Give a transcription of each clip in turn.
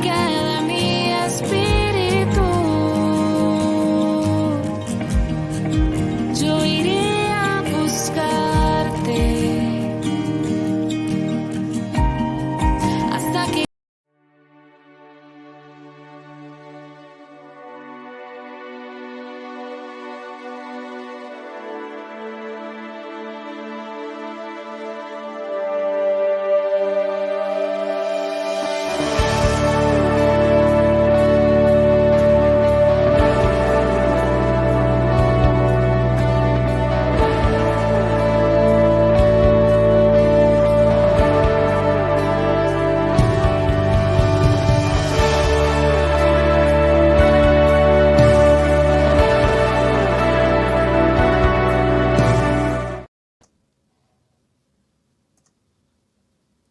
queda mi espíritu. Yo iré a buscarte hasta que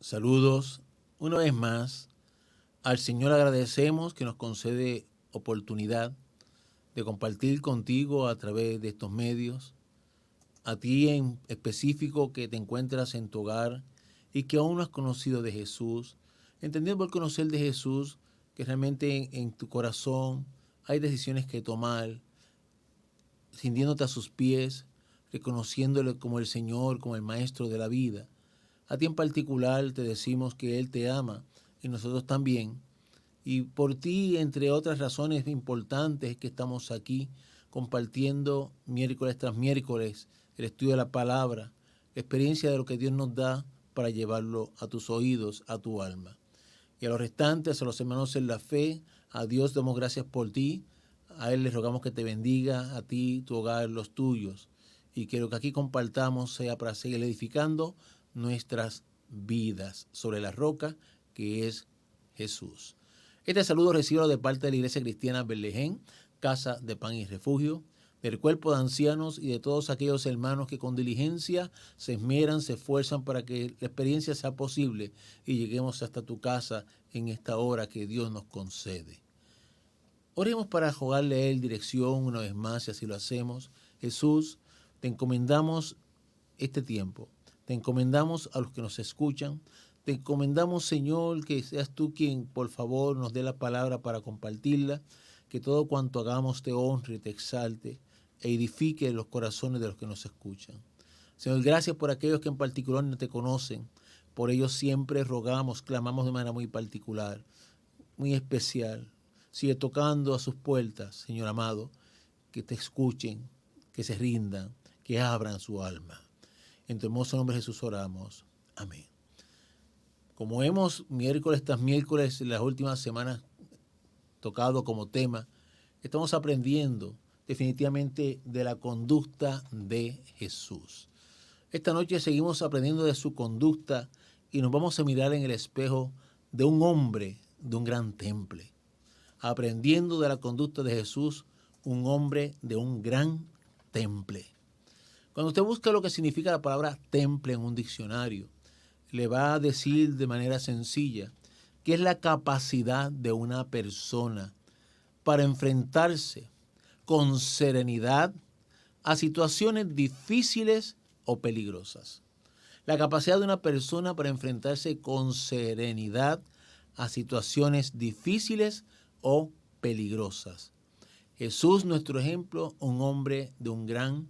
Saludos. Una vez más, al Señor agradecemos que nos concede oportunidad de compartir contigo a través de estos medios. A ti en específico que te encuentras en tu hogar y que aún no has conocido de Jesús, entendiendo por conocer de Jesús que realmente en tu corazón hay decisiones que tomar, rindiéndote a sus pies, reconociéndole como el Señor, como el Maestro de la vida. A ti en particular te decimos que Él te ama y nosotros también. Y por ti, entre otras razones importantes, que estamos aquí compartiendo miércoles tras miércoles el estudio de la palabra, la experiencia de lo que Dios nos da para llevarlo a tus oídos, a tu alma. Y a los restantes, a los hermanos en la fe, a Dios damos gracias por ti. A Él les rogamos que te bendiga, a ti, tu hogar, los tuyos. Y que lo que aquí compartamos sea para seguir edificando nuestras vidas sobre la roca que es Jesús. Este saludo recibo de parte de la Iglesia Cristiana Betlehem, Casa de Pan y Refugio, del cuerpo de ancianos y de todos aquellos hermanos que con diligencia se esmeran, se esfuerzan para que la experiencia sea posible y lleguemos hasta tu casa en esta hora que Dios nos concede. Oremos para rogarle a Él dirección una vez más, y así lo hacemos. Jesús, te encomendamos este tiempo. Te encomendamos a los que nos escuchan. Te encomendamos, Señor, que seas tú quien, por favor, nos dé la palabra para compartirla. Que todo cuanto hagamos te honre, te exalte e edifique los corazones de los que nos escuchan. Señor, gracias por aquellos que en particular no te conocen. Por ellos siempre rogamos, clamamos de manera muy particular, muy especial. Sigue tocando a sus puertas, Señor amado, que te escuchen, que se rindan, que abran su alma. En tu hermoso nombre Jesús oramos. Amén. Como hemos miércoles tras miércoles en las últimas semanas tocado como tema, estamos aprendiendo definitivamente de la conducta de Jesús. Esta noche seguimos aprendiendo de su conducta y nos vamos a mirar en el espejo de un hombre de un gran temple. Aprendiendo de la conducta de Jesús, un hombre de un gran temple. Cuando usted busca lo que significa la palabra temple en un diccionario, le va a decir de manera sencilla que es la capacidad de una persona para enfrentarse con serenidad a situaciones difíciles o peligrosas. La capacidad de una persona para enfrentarse con serenidad a situaciones difíciles o peligrosas. Jesús, nuestro ejemplo, un hombre de un gran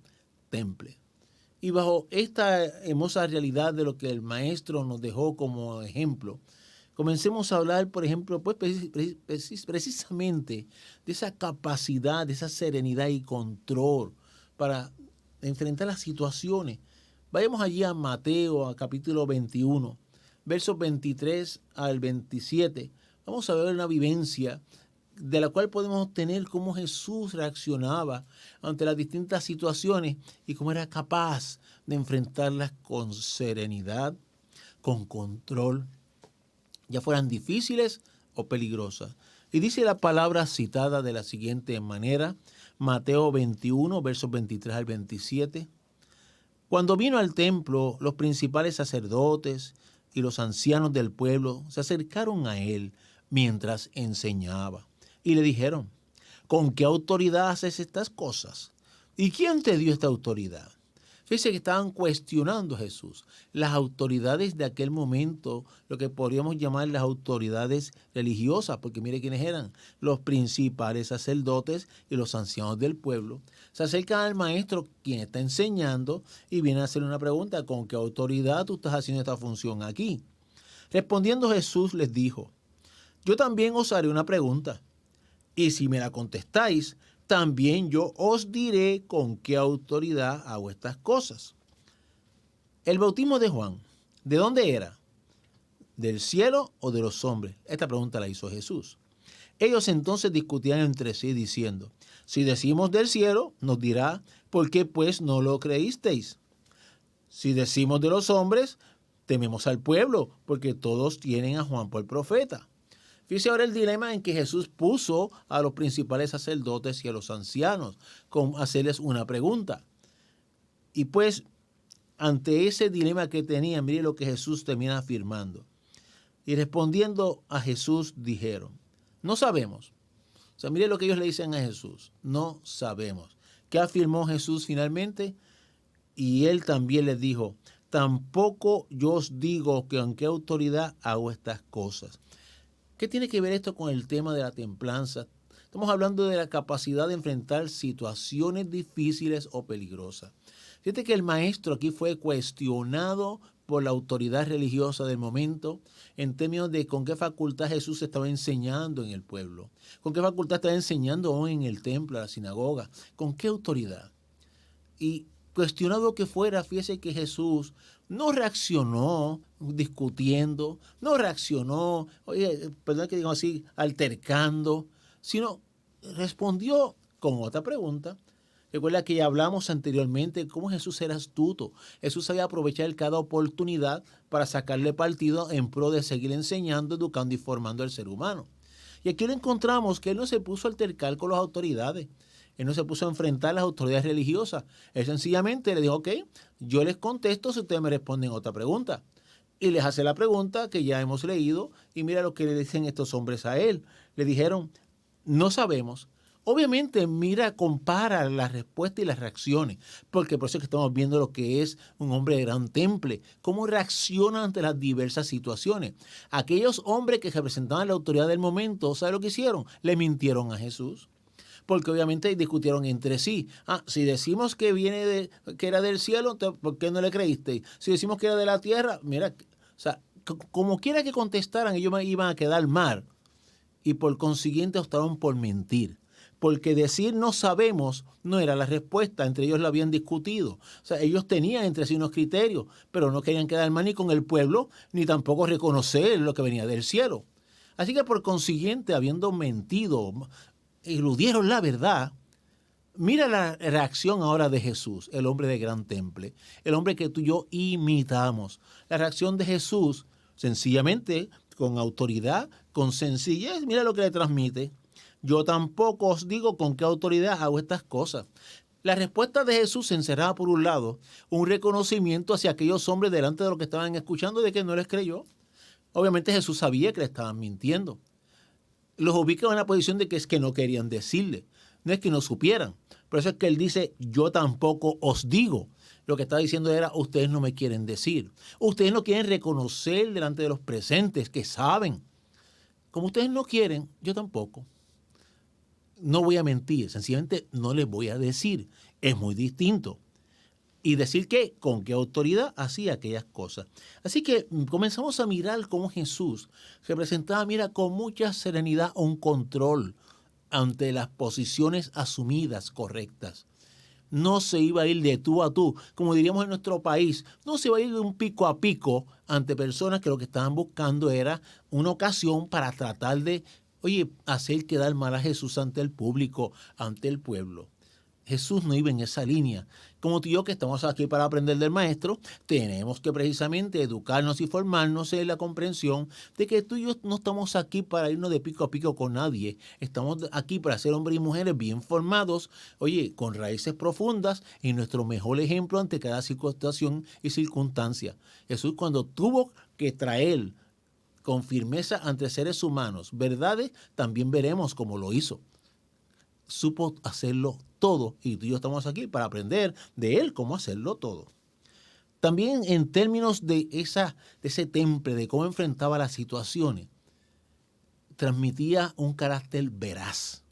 temple. Y bajo esta hermosa realidad de lo que el Maestro nos dejó como ejemplo, comencemos a hablar, por ejemplo, pues, precisamente de esa capacidad, de esa serenidad y control para enfrentar las situaciones. Vayamos allí a Mateo, a capítulo 21, versos 23 al 27. Vamos a ver una vivencia de la cual podemos obtener cómo Jesús reaccionaba ante las distintas situaciones y cómo era capaz de enfrentarlas con serenidad, con control, ya fueran difíciles o peligrosas. Y dice la palabra citada de la siguiente manera, Mateo 21, versos 23 al 27. Cuando vino al templo, los principales sacerdotes y los ancianos del pueblo se acercaron a él mientras enseñaba. Y le dijeron, ¿con qué autoridad haces estas cosas? ¿Y quién te dio esta autoridad? Fíjense que estaban cuestionando a Jesús. Las autoridades de aquel momento, lo que podríamos llamar las autoridades religiosas, porque mire quiénes eran, los principales sacerdotes y los ancianos del pueblo, se acercan al maestro, quien está enseñando, y viene a hacerle una pregunta: ¿con qué autoridad tú estás haciendo esta función aquí? Respondiendo Jesús les dijo: yo también os haré una pregunta, y si me la contestáis, también yo os diré con qué autoridad hago estas cosas. El bautismo de Juan, ¿de dónde era? ¿Del cielo o de los hombres? Esta pregunta la hizo Jesús. Ellos entonces discutían entre sí diciendo: si decimos del cielo, nos dirá, ¿por qué pues no lo creísteis? Si decimos de los hombres, tememos al pueblo, porque todos tienen a Juan por profeta. Fíjese ahora el dilema en que Jesús puso a los principales sacerdotes y a los ancianos con hacerles una pregunta. Y pues, ante ese dilema que tenían, mire lo que Jesús termina afirmando. Y respondiendo a Jesús dijeron: no sabemos. O sea, mire lo que ellos le dicen a Jesús: no sabemos. ¿Qué afirmó Jesús finalmente? Y él también les dijo: tampoco yo os digo que con qué autoridad hago estas cosas. ¿Qué tiene que ver esto con el tema de la templanza? Estamos hablando de la capacidad de enfrentar situaciones difíciles o peligrosas. Fíjate que el maestro aquí fue cuestionado por la autoridad religiosa del momento en términos de con qué facultad Jesús estaba enseñando en el pueblo, con qué facultad estaba enseñando hoy en el templo, en la sinagoga, con qué autoridad. Y cuestionado que fuera, fíjese que Jesús no reaccionó discutiendo, no reaccionó, oye, perdón que digo así, altercando, sino respondió con otra pregunta. Recuerda que ya hablamos anteriormente cómo Jesús era astuto. Jesús sabía aprovechar cada oportunidad para sacarle partido en pro de seguir enseñando, educando y formando al ser humano. Y aquí lo encontramos que él no se puso a altercar con las autoridades. Él no se puso a enfrentar a las autoridades religiosas. Él sencillamente le dijo: ok, yo les contesto si ustedes me responden otra pregunta. Y les hace la pregunta que ya hemos leído, y mira lo que le dicen estos hombres a él. Le dijeron: no sabemos. Obviamente, mira, compara la respuesta y las reacciones, porque por eso es que estamos viendo lo que es un hombre de gran temple, cómo reacciona ante las diversas situaciones. Aquellos hombres que representaban la autoridad del momento, ¿sabe lo que hicieron? Le mintieron a Jesús. Porque obviamente discutieron entre sí. Si decimos que que era del cielo, ¿por qué no le creíste? Si decimos que era de la tierra, mira, o sea, como quiera que contestaran, ellos iban a quedar mal. Y por consiguiente optaron por mentir. Porque decir no sabemos no era la respuesta, entre ellos lo habían discutido. O sea, ellos tenían entre sí unos criterios, pero no querían quedar mal ni con el pueblo, ni tampoco reconocer lo que venía del cielo. Así que por consiguiente, habiendo mentido, eludieron la verdad. Mira la reacción ahora de Jesús, el hombre de gran temple, el hombre que tú y yo imitamos. La reacción de Jesús, sencillamente, con autoridad, con sencillez, mira lo que le transmite. Yo tampoco os digo con qué autoridad hago estas cosas. La respuesta de Jesús encerraba, por un lado, un reconocimiento hacia aquellos hombres delante de los que estaban escuchando de que no les creyó. Obviamente Jesús sabía que le estaban mintiendo. Los ubica en una posición de que es que no querían decirle, no es que no supieran. Por eso es que él dice: yo tampoco os digo. Lo que estaba diciendo era: ustedes no me quieren decir. Ustedes no quieren reconocer delante de los presentes que saben. Como ustedes no quieren, yo tampoco. No voy a mentir, sencillamente no les voy a decir. Es muy distinto. Y decir que con qué autoridad hacía aquellas cosas. Así que comenzamos a mirar cómo Jesús representaba, mira, con mucha serenidad un control ante las posiciones asumidas correctas. No se iba a ir de tú a tú, como diríamos en nuestro país. No se iba a ir de un pico a pico ante personas que lo que estaban buscando era una ocasión para tratar de, oye, hacer quedar mal a Jesús ante el público, ante el pueblo. Jesús no iba en esa línea. Como tú y yo, que estamos aquí para aprender del Maestro, tenemos que precisamente educarnos y formarnos en la comprensión de que tú y yo no estamos aquí para irnos de pico a pico con nadie. Estamos aquí para ser hombres y mujeres bien formados, oye, con raíces profundas y nuestro mejor ejemplo ante cada situación y circunstancia. Jesús, cuando tuvo que traer con firmeza ante seres humanos verdades, también veremos cómo lo hizo. supo hacerlo todo y tú y yo estamos aquí para aprender de él cómo hacerlo todo. También en términos de ese temple, de cómo enfrentaba las situaciones, transmitía un carácter veraz.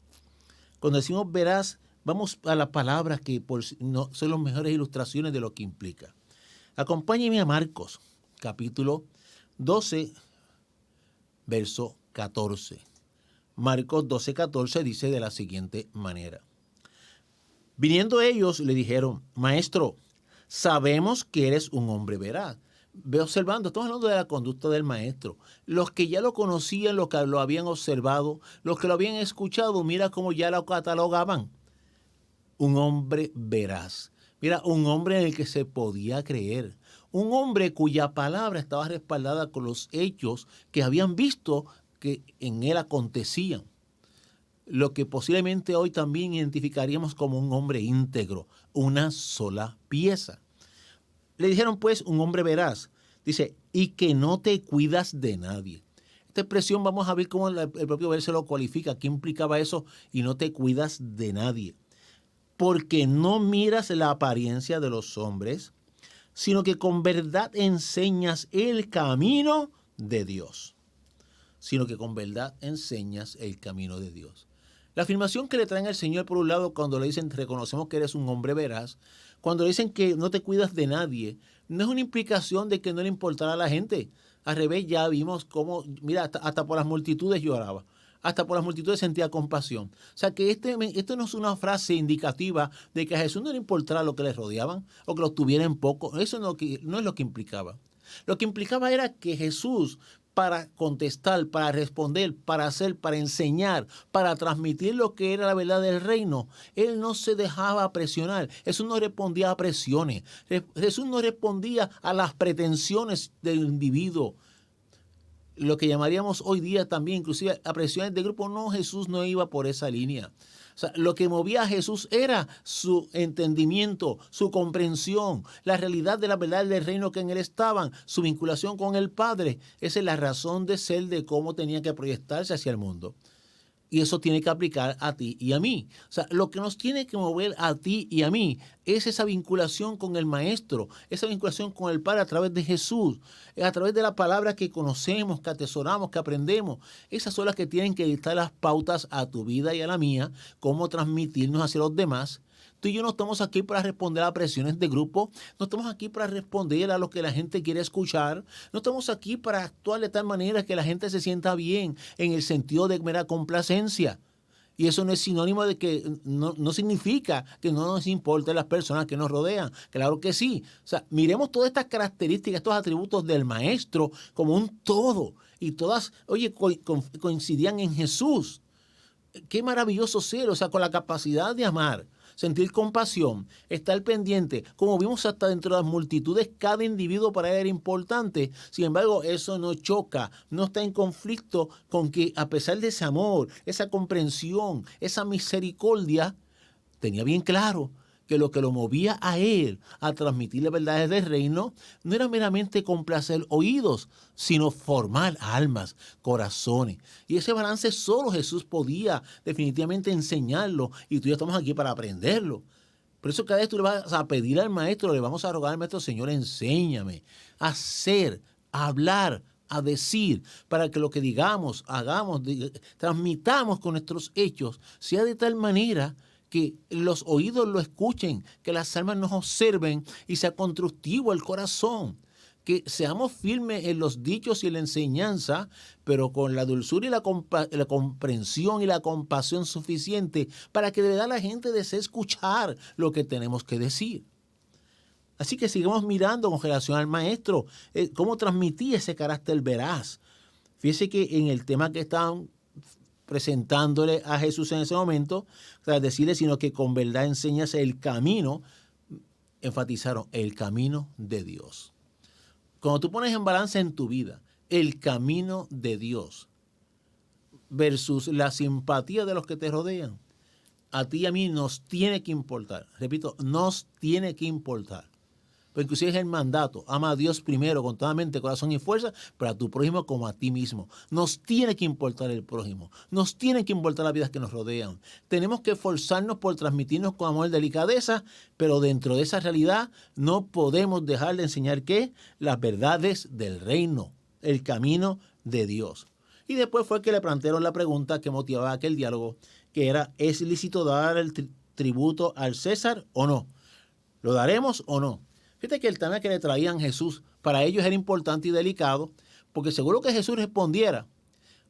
Cuando decimos veraz, vamos a las palabras que no, son las mejores ilustraciones de lo que implica. Acompáñenme a Marcos, capítulo 12, verso 14. Marcos 12, 14 dice de la siguiente manera. Viniendo ellos le dijeron, Maestro, sabemos que eres un hombre veraz. Ve observando, estamos hablando de la conducta del maestro. Los que ya lo conocían, los que lo habían observado, los que lo habían escuchado, mira cómo ya lo catalogaban. Un hombre veraz. Mira, un hombre en el que se podía creer. Un hombre cuya palabra estaba respaldada con los hechos que habían visto que en él acontecían. Lo que posiblemente hoy también identificaríamos como un hombre íntegro, una sola pieza. Le dijeron pues un hombre veraz, dice, y que no te cuidas de nadie. Esta expresión vamos a ver cómo el propio verso lo cualifica, qué implicaba eso, y no te cuidas de nadie. Porque no miras la apariencia de los hombres, sino que con verdad enseñas el camino de Dios. Sino que con verdad enseñas el camino de Dios. La afirmación que le traen al Señor, por un lado, cuando le dicen, reconocemos que eres un hombre veraz, cuando le dicen que no te cuidas de nadie, no es una implicación de que no le importara a la gente. Al revés, ya vimos cómo, mira, hasta por las multitudes lloraba. Hasta por las multitudes sentía compasión. O sea que esto no es una frase indicativa de que a Jesús no le importara lo que le rodeaban o que lo tuviera en poco. Eso no es lo que implicaba. Lo que implicaba era que Jesús, para contestar, para responder, para hacer, para enseñar, para transmitir lo que era la verdad del reino, él no se dejaba presionar. Jesús no respondía a presiones. Jesús no respondía a las pretensiones del individuo. Lo que llamaríamos hoy día también, inclusive a presiones de grupo, no, Jesús no iba por esa línea. O sea, lo que movía a Jesús era su entendimiento, su comprensión, la realidad de la verdad del reino que en él estaban, su vinculación con el Padre. Esa es la razón de ser de cómo tenía que proyectarse hacia el mundo. Y eso tiene que aplicar a ti y a mí. O sea, lo que nos tiene que mover a ti y a mí es esa vinculación con el Maestro, esa vinculación con el Padre a través de Jesús, a través de la palabra que conocemos, que atesoramos, que aprendemos. Esas son las que tienen que dictar las pautas a tu vida y a la mía, cómo transmitirnos hacia los demás. Tú y yo no estamos aquí para responder a presiones de grupo, no estamos aquí para responder a lo que la gente quiere escuchar, no estamos aquí para actuar de tal manera que la gente se sienta bien en el sentido de mera complacencia. Y eso no es sinónimo de que, no significa que no nos importen las personas que nos rodean. Claro que sí. O sea, miremos todas estas características, estos atributos del maestro como un todo. Y todas, oye, coincidían en Jesús. Qué maravilloso ser, o sea, con la capacidad de amar, sentir compasión, estar pendiente. Como vimos hasta dentro de las multitudes, cada individuo para él era importante. Sin embargo, eso no choca, no está en conflicto con que a pesar de ese amor, esa comprensión, esa misericordia, tenía bien claro que lo movía a él a transmitir las verdades del reino no era meramente complacer oídos, sino formar almas, corazones. Y ese balance solo Jesús podía definitivamente enseñarlo, y tú y yo estamos aquí para aprenderlo. Por eso cada vez tú le vas a pedir al maestro, le vamos a rogar al maestro, Señor, enséñame a hacer, a hablar, a decir, para que lo que digamos, hagamos, transmitamos con nuestros hechos, sea de tal manera que los oídos lo escuchen, que las almas nos observen y sea constructivo el corazón. Que seamos firmes en los dichos y en la enseñanza, pero con la dulzura y la comprensión y la compasión suficiente para que de verdad la gente desee escuchar lo que tenemos que decir. Así que sigamos mirando con relación al maestro, cómo transmitía ese carácter veraz. Fíjese que en el tema que estaban presentándole a Jesús en ese momento, tras decirle, sino que con verdad enseñas el camino, enfatizaron el camino de Dios. Cuando tú pones en balance en tu vida el camino de Dios versus la simpatía de los que te rodean, a ti y a mí nos tiene que importar. Repito, nos tiene que importar. Pero inclusive es el mandato. Ama a Dios primero con toda mente, corazón y fuerza, pero a tu prójimo como a ti mismo. Nos tiene que importar el prójimo. Nos tiene que importar las vidas que nos rodean. Tenemos que esforzarnos por transmitirnos con amor y delicadeza, pero dentro de esa realidad no podemos dejar de enseñar ¿qué? Las verdades del reino, el camino de Dios. Y después fue que le plantearon la pregunta que motivaba aquel diálogo, que era, ¿es lícito dar el tributo al César o no? ¿Lo daremos o no? Fíjate que el tema que le traían Jesús, para ellos era importante y delicado, porque seguro que Jesús respondiera,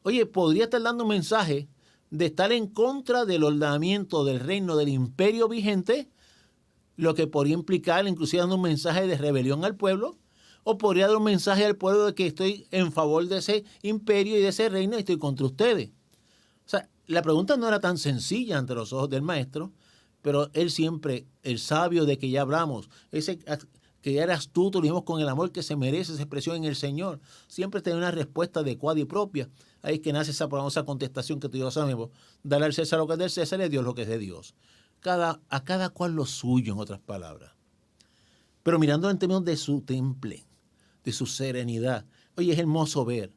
oye, podría estar dando un mensaje de estar en contra del ordenamiento del reino del imperio vigente, lo que podría implicar inclusive dando un mensaje de rebelión al pueblo, o podría dar un mensaje al pueblo de que estoy en favor de ese imperio y de ese reino y estoy contra ustedes. O sea, la pregunta no era tan sencilla ante los ojos del maestro, pero él siempre, el sabio de que ya hablamos, ese que ya era astuto, lo vimos con el amor que se merece esa expresión en el Señor, siempre tiene una respuesta adecuada y propia. Ahí es que nace esa famosa contestación que tú y yo sabemos, darle al César lo que es del César y a Dios lo que es de Dios. A cada cual lo suyo, en otras palabras. Pero mirando en términos de su temple, de su serenidad, oye, es hermoso ver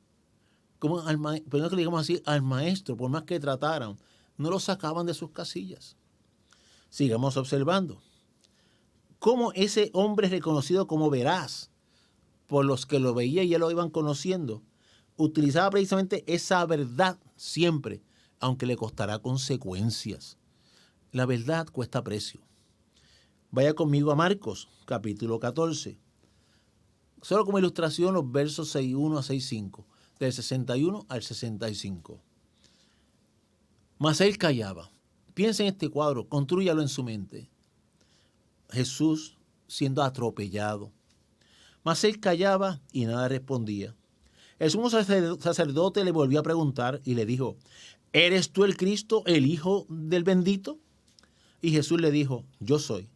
cómo pero no que le digamos así, al maestro, por más que trataran, no lo sacaban de sus casillas. Sigamos observando cómo ese hombre reconocido como veraz por los que lo veían y ya lo iban conociendo, utilizaba precisamente esa verdad siempre, aunque le costará consecuencias. La verdad cuesta precio. Vaya conmigo a Marcos, capítulo 14. Solo como ilustración los versos 6.1 a 6.5, del 61 al 65. Mas él callaba. Piensa en este cuadro, constrúyalo en su mente. Jesús siendo atropellado. Mas él callaba y nada respondía. El sumo sacerdote le volvió a preguntar y le dijo, ¿eres tú el Cristo, el Hijo del bendito? Y Jesús le dijo, yo soy.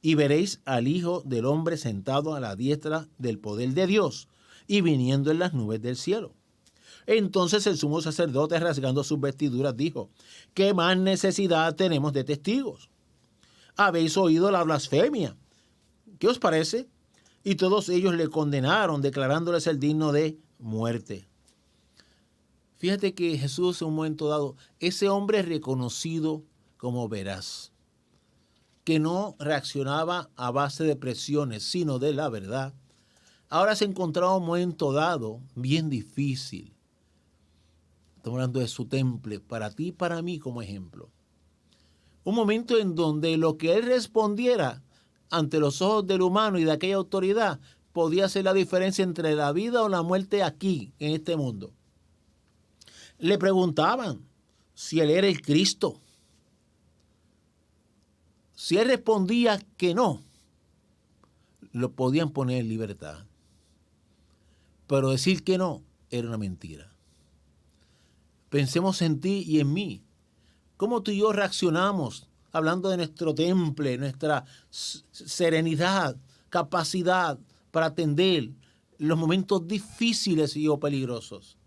Y veréis al Hijo del Hombre sentado a la diestra del poder de Dios y viniendo en las nubes del cielo. Entonces el sumo sacerdote, rasgando sus vestiduras, dijo, ¿qué más necesidad tenemos de testigos? Habéis oído la blasfemia. ¿Qué os parece? Y todos ellos le condenaron, declarándoles el digno de muerte. Fíjate que Jesús en un momento dado, ese hombre reconocido como veraz, que no reaccionaba a base de presiones, sino de la verdad, ahora se encontraba un momento dado bien difícil. Estamos hablando de su temple, para ti y para mí como ejemplo. Un momento en donde lo que él respondiera ante los ojos del humano y de aquella autoridad podía ser la diferencia entre la vida o la muerte aquí, en este mundo. Le preguntaban si él era el Cristo. Si él respondía que no, lo podían poner en libertad. Pero decir que no era una mentira. Pensemos en ti y en mí. ¿Cómo tú y yo reaccionamos hablando de nuestro temple, nuestra serenidad, capacidad para atender los momentos difíciles y o peligrosos?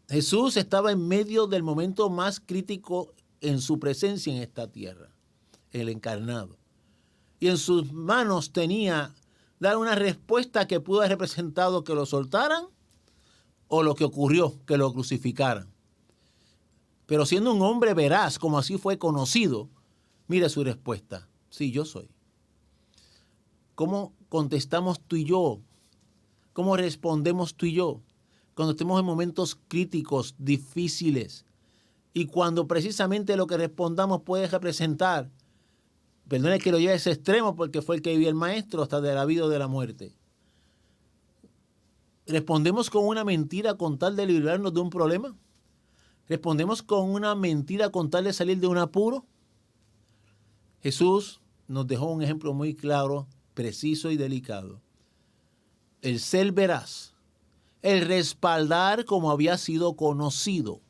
Jesús estaba en medio del momento más crítico en su presencia en esta tierra, el encarnado. Y en sus manos tenía dar una respuesta que pudo haber representado que lo soltaran o lo que ocurrió, que lo crucificaran. Pero siendo un hombre veraz, como así fue conocido, mire su respuesta. Sí, yo soy. ¿Cómo contestamos tú y yo? ¿Cómo respondemos tú y yo? Cuando estemos en momentos críticos, difíciles, y cuando precisamente lo que respondamos puede representar, perdone que lo lleve a ese extremo porque fue el que vivió el maestro hasta de la vida o de la muerte. ¿Respondemos con una mentira con tal de librarnos de un problema? ¿Respondemos con una mentira con tal de salir de un apuro? Jesús nos dejó un ejemplo muy claro, preciso y delicado. El ser veraz, el respaldar como había sido conocido,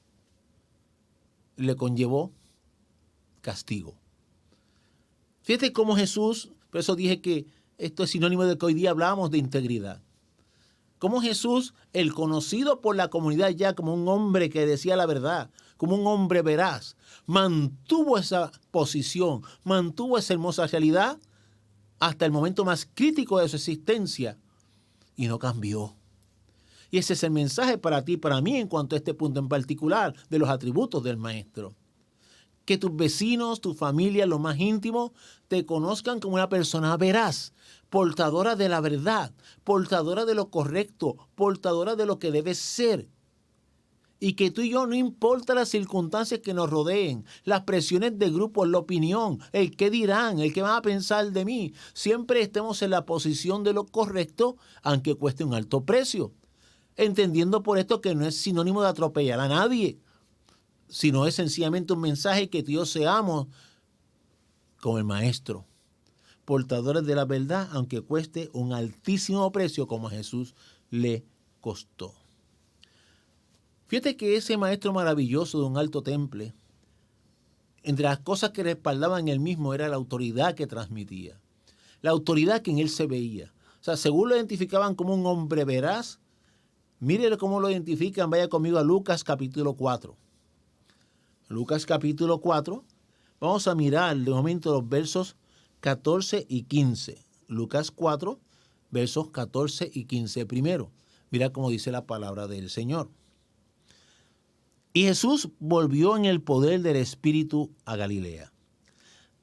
le conllevó castigo. Fíjate cómo Jesús, por eso dije que esto es sinónimo de que hoy día hablamos de integridad. Cómo Jesús, el conocido por la comunidad ya como un hombre que decía la verdad, como un hombre veraz, mantuvo esa posición, mantuvo esa hermosa realidad hasta el momento más crítico de su existencia y no cambió. Y ese es el mensaje para ti y para mí en cuanto a este punto en particular de los atributos del Maestro. Que tus vecinos, tu familia, lo más íntimo, te conozcan como una persona veraz, portadora de la verdad, portadora de lo correcto, portadora de lo que debes ser. Y que tú y yo, no importa las circunstancias que nos rodeen, las presiones de grupos, la opinión, el qué dirán, el qué van a pensar de mí, siempre estemos en la posición de lo correcto, aunque cueste un alto precio. Entendiendo por esto que no es sinónimo de atropellar a nadie, sino es sencillamente un mensaje que Dios seamos como el Maestro, portadores de la verdad, aunque cueste un altísimo precio como a Jesús le costó. Fíjate que ese Maestro maravilloso de un alto temple, entre las cosas que respaldaban él mismo era la autoridad que transmitía, la autoridad que en él se veía. O sea, según lo identificaban como un hombre veraz, mire cómo lo identifican, vaya conmigo a Lucas capítulo 4. Lucas capítulo 4, vamos a mirar de momento los versos 14 y 15. Lucas 4, versos 14 y 15 primero. Mira cómo dice la palabra del Señor. Y Jesús volvió en el poder del Espíritu a Galilea,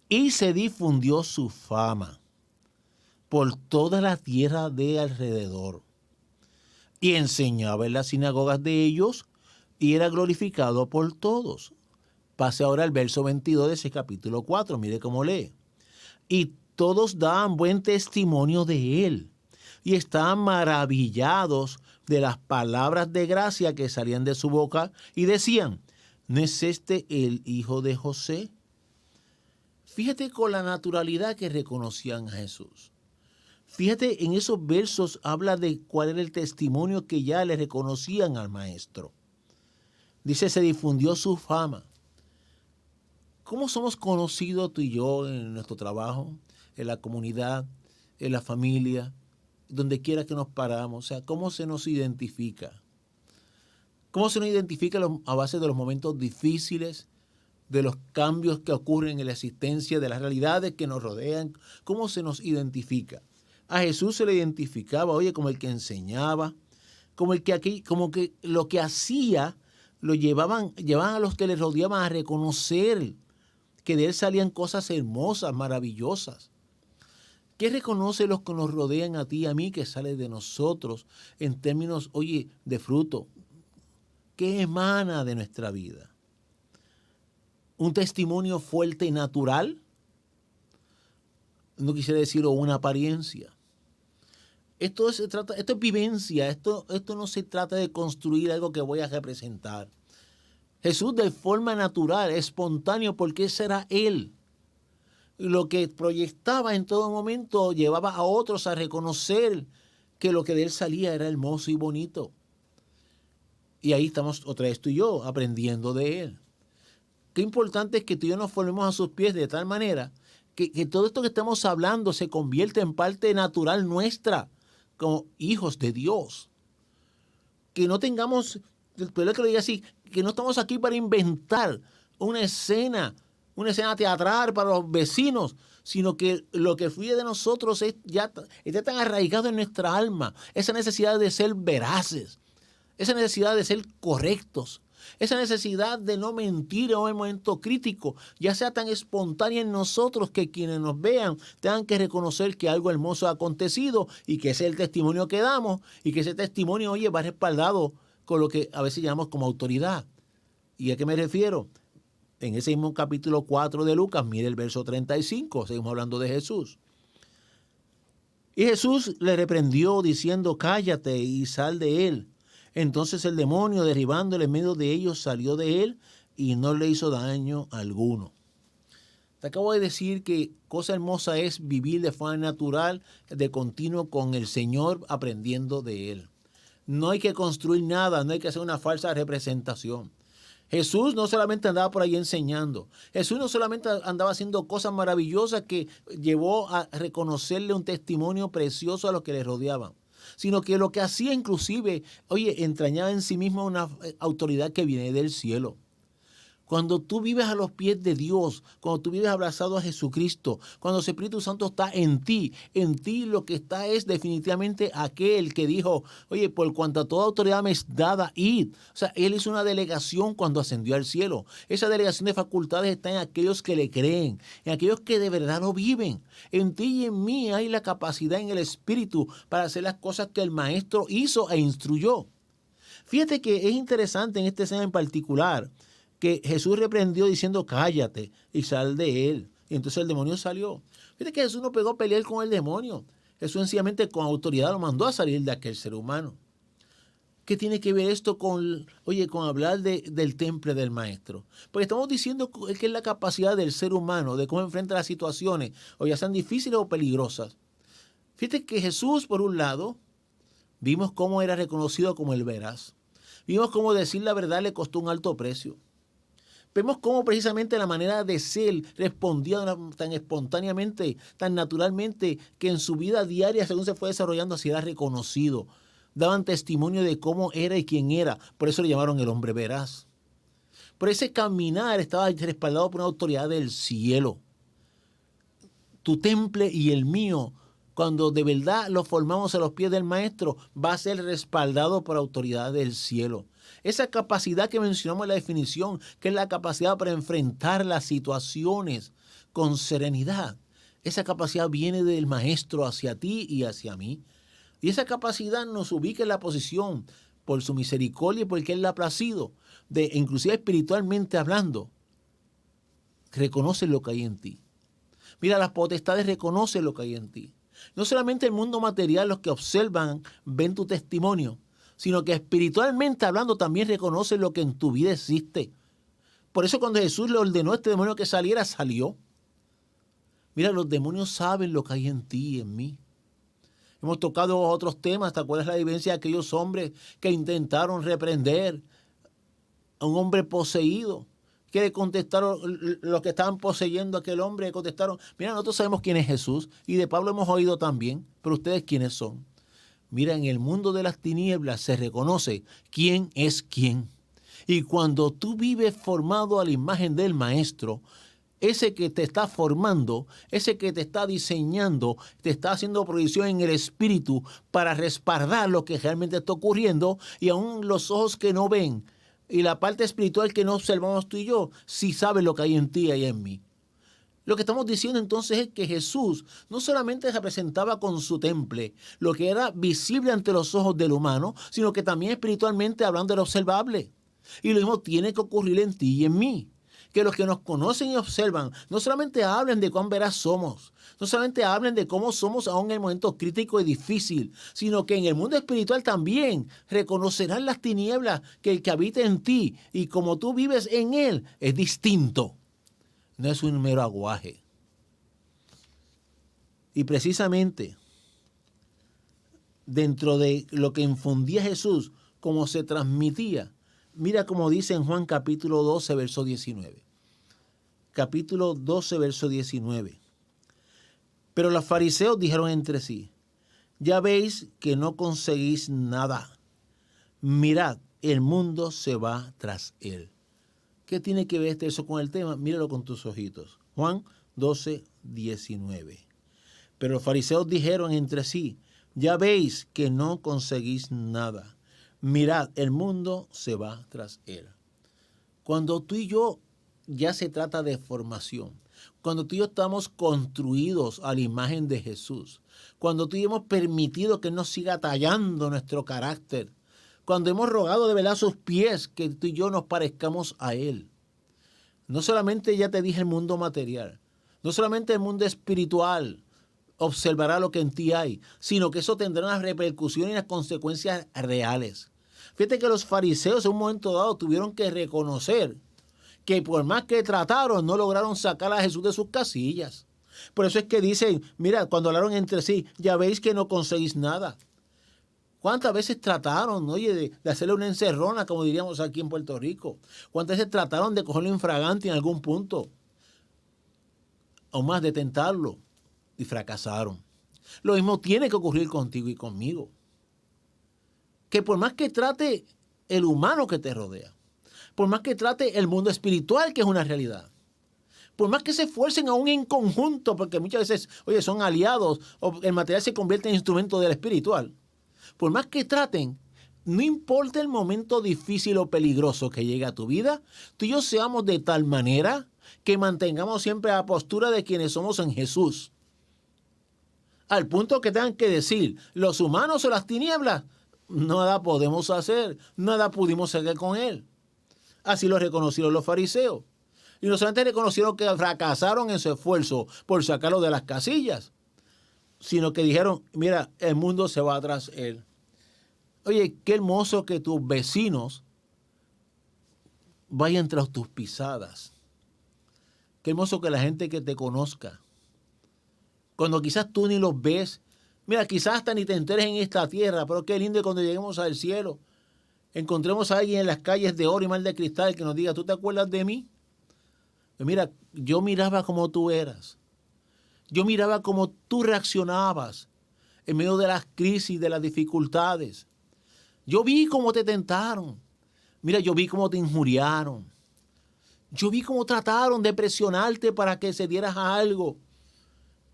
y se difundió su fama por toda la tierra de alrededor. Y enseñaba en las sinagogas de ellos, y era glorificado por todos. Pase ahora al verso 22 de ese capítulo 4, mire cómo lee. Y todos daban buen testimonio de él, y estaban maravillados de las palabras de gracia que salían de su boca, y decían, ¿no es este el hijo de José? Fíjate con la naturalidad que reconocían a Jesús. Fíjate, en esos versos habla de cuál era el testimonio que ya le reconocían al Maestro. Dice, se difundió su fama. ¿Cómo somos conocidos tú y yo en nuestro trabajo, en la comunidad, en la familia, donde quiera que nos paramos? O sea, ¿cómo se nos identifica? ¿Cómo se nos identifica a base de los momentos difíciles, de los cambios que ocurren en la existencia, de las realidades que nos rodean? ¿Cómo se nos identifica? A Jesús se le identificaba, oye, como el que enseñaba, como el que aquí, como que lo que hacía lo llevaban a los que le rodeaban a reconocer que de él salían cosas hermosas, maravillosas. ¿Qué reconoce los que nos rodean a ti y a mí que sale de nosotros en términos, oye, de fruto? ¿Qué emana de nuestra vida? ¿Un testimonio fuerte y natural? No quisiera decirlo, una apariencia. Esto es vivencia, esto no se trata de construir algo que voy a representar. Jesús de forma natural, espontáneo, porque ese era él. Lo que proyectaba en todo momento llevaba a otros a reconocer que lo que de él salía era hermoso y bonito. Y ahí estamos otra vez tú y yo aprendiendo de él. Qué importante es que tú y yo nos formemos a sus pies de tal manera que todo esto que estamos hablando se convierta en parte natural nuestra como hijos de Dios. Que no tengamos, pero que lo diga así, que no estamos aquí para inventar una escena teatral para los vecinos, sino que lo que fluye de nosotros está tan arraigado en nuestra alma, esa necesidad de ser veraces, esa necesidad de ser correctos, esa necesidad de no mentir en un momento crítico, ya sea tan espontánea en nosotros que quienes nos vean tengan que reconocer que algo hermoso ha acontecido y que ese es el testimonio que damos y que ese testimonio, oye, va respaldado con lo que a veces llamamos como autoridad. ¿Y a qué me refiero? En ese mismo capítulo 4 de Lucas, mire el verso 35, seguimos hablando de Jesús. Y Jesús le reprendió diciendo, cállate y sal de él. Entonces el demonio, derribándole en medio de ellos, salió de él y no le hizo daño alguno. Te acabo de decir que cosa hermosa es vivir de forma natural, de continuo con el Señor, aprendiendo de él. No hay que construir nada, no hay que hacer una falsa representación. Jesús no solamente andaba por ahí enseñando, Jesús no solamente andaba haciendo cosas maravillosas que llevó a reconocerle un testimonio precioso a los que le rodeaban, sino que lo que hacía inclusive, oye, entrañaba en sí mismo una autoridad que viene del cielo. Cuando tú vives a los pies de Dios, cuando tú vives abrazado a Jesucristo, cuando el Espíritu Santo está en ti lo que está es definitivamente aquel que dijo, oye, por cuanto a toda autoridad me es dada, id. O sea, Él hizo una delegación cuando ascendió al cielo. Esa delegación de facultades está en aquellos que le creen, en aquellos que de verdad lo viven. En ti y en mí hay la capacidad en el Espíritu para hacer las cosas que el Maestro hizo e instruyó. Fíjate que es interesante en esta escena en particular que Jesús reprendió diciendo, cállate y sal de él. Y entonces el demonio salió. Fíjate que Jesús no pegó a pelear con el demonio. Jesús sencillamente con autoridad lo mandó a salir de aquel ser humano. ¿Qué tiene que ver esto con hablar del temple del Maestro? Porque estamos diciendo que es la capacidad del ser humano de cómo enfrenta las situaciones, o ya sean difíciles o peligrosas. Fíjate que Jesús, por un lado, vimos cómo era reconocido como el veraz. Vimos cómo decir la verdad le costó un alto precio. Vemos cómo precisamente la manera de ser respondía tan espontáneamente, tan naturalmente, que en su vida diaria, según se fue desarrollando, así era reconocido. Daban testimonio de cómo era y quién era. Por eso le llamaron el hombre veraz. Por ese caminar estaba respaldado por una autoridad del cielo. Tu temple y el mío, cuando de verdad lo formamos a los pies del Maestro, va a ser respaldado por autoridad del cielo. Esa capacidad que mencionamos en la definición, que es la capacidad para enfrentar las situaciones con serenidad, esa capacidad viene del Maestro hacia ti y hacia mí. Y esa capacidad nos ubica en la posición, por su misericordia y porque Él la ha placido, de inclusive espiritualmente hablando, reconoce lo que hay en ti. Mira, las potestades reconocen lo que hay en ti. No solamente el mundo material, los que observan, ven tu testimonio, sino que espiritualmente hablando también reconoce lo que en tu vida existe. Por eso cuando Jesús le ordenó a este demonio que saliera, salió. Mira, los demonios saben lo que hay en ti y en mí. Hemos tocado otros temas. ¿Te acuerdas la vivencia de aquellos hombres que intentaron reprender a un hombre poseído? Que le contestaron, los que estaban poseyendo a aquel hombre, le contestaron, mira, nosotros sabemos quién es Jesús, y de Pablo hemos oído también, pero ustedes quiénes son. Mira, en el mundo de las tinieblas se reconoce quién es quién. Y cuando tú vives formado a la imagen del Maestro, ese que te está formando, ese que te está diseñando, te está haciendo provisión en el espíritu para respaldar lo que realmente está ocurriendo, y aún los ojos que no ven y la parte espiritual que no observamos tú y yo, sí sabe lo que hay en ti y en mí. Lo que estamos diciendo entonces es que Jesús no solamente representaba con su temple lo que era visible ante los ojos del humano, sino que también espiritualmente hablando era observable. Y lo mismo tiene que ocurrir en ti y en mí. Que los que nos conocen y observan no solamente hablen de cuán veraz somos, no solamente hablen de cómo somos aún en el momento crítico y difícil, sino que en el mundo espiritual también reconocerán las tinieblas que el que habita en ti y como tú vives en él es distinto. No es un mero aguaje. Y precisamente dentro de lo que infundía Jesús, como se transmitía, mira como dice en Juan capítulo 12, verso 19. Capítulo 12, verso 19. Pero los fariseos dijeron entre sí, ya veis que no conseguís nada. Mirad, el mundo se va tras él. ¿Qué tiene que ver eso con el tema? Míralo con tus ojitos. Juan 12, 19. Pero los fariseos dijeron entre sí, ya veis que no conseguís nada. Mirad, el mundo se va tras él. Cuando tú y yo ya se trata de formación, cuando tú y yo estamos construidos a la imagen de Jesús, cuando tú y yo hemos permitido que Él nos siga tallando nuestro carácter, cuando hemos rogado de verdad a sus pies que tú y yo nos parezcamos a Él. No solamente ya te dije el mundo material, no solamente el mundo espiritual observará lo que en ti hay, sino que eso tendrá unas repercusiones y unas consecuencias reales. Fíjate que los fariseos en un momento dado tuvieron que reconocer que por más que trataron, no lograron sacar a Jesús de sus casillas. Por eso es que dicen, mira, cuando hablaron entre sí, ya veis que no conseguís nada. ¿Cuántas veces trataron, oye, de hacerle una encerrona, como diríamos aquí en Puerto Rico? ¿Cuántas veces trataron de cogerlo infragante en algún punto? O más, de tentarlo. Y fracasaron. Lo mismo tiene que ocurrir contigo y conmigo. Que por más que trate el humano que te rodea, Por más que trate el mundo espiritual, que es una realidad. Por más que se esfuercen aún en conjunto, porque muchas veces, oye, son aliados, o el material se convierte en instrumento del espiritual. Por más que traten, no importa el momento difícil o peligroso que llegue a tu vida, tú y yo seamos de tal manera que mantengamos siempre la postura de quienes somos en Jesús. Al punto que tengan que decir, los humanos o las tinieblas, nada podemos hacer, nada pudimos hacer con él. Así lo reconocieron los fariseos. Y no solamente reconocieron que fracasaron en su esfuerzo por sacarlo de las casillas, sino que dijeron, mira, el mundo se va tras él. Oye, qué hermoso que tus vecinos vayan tras tus pisadas. Qué hermoso que la gente que te conozca, cuando quizás tú ni los ves, mira, quizás hasta ni te enteres en esta tierra, pero qué lindo cuando lleguemos al cielo, encontremos a alguien en las calles de oro y mar de cristal que nos diga, ¿tú te acuerdas de mí? Pues mira, yo miraba como tú eras. Yo miraba cómo tú reaccionabas en medio de las crisis, de las dificultades. Yo vi cómo te tentaron. Mira, yo vi cómo te injuriaron. Yo vi cómo trataron de presionarte para que cedieras a algo.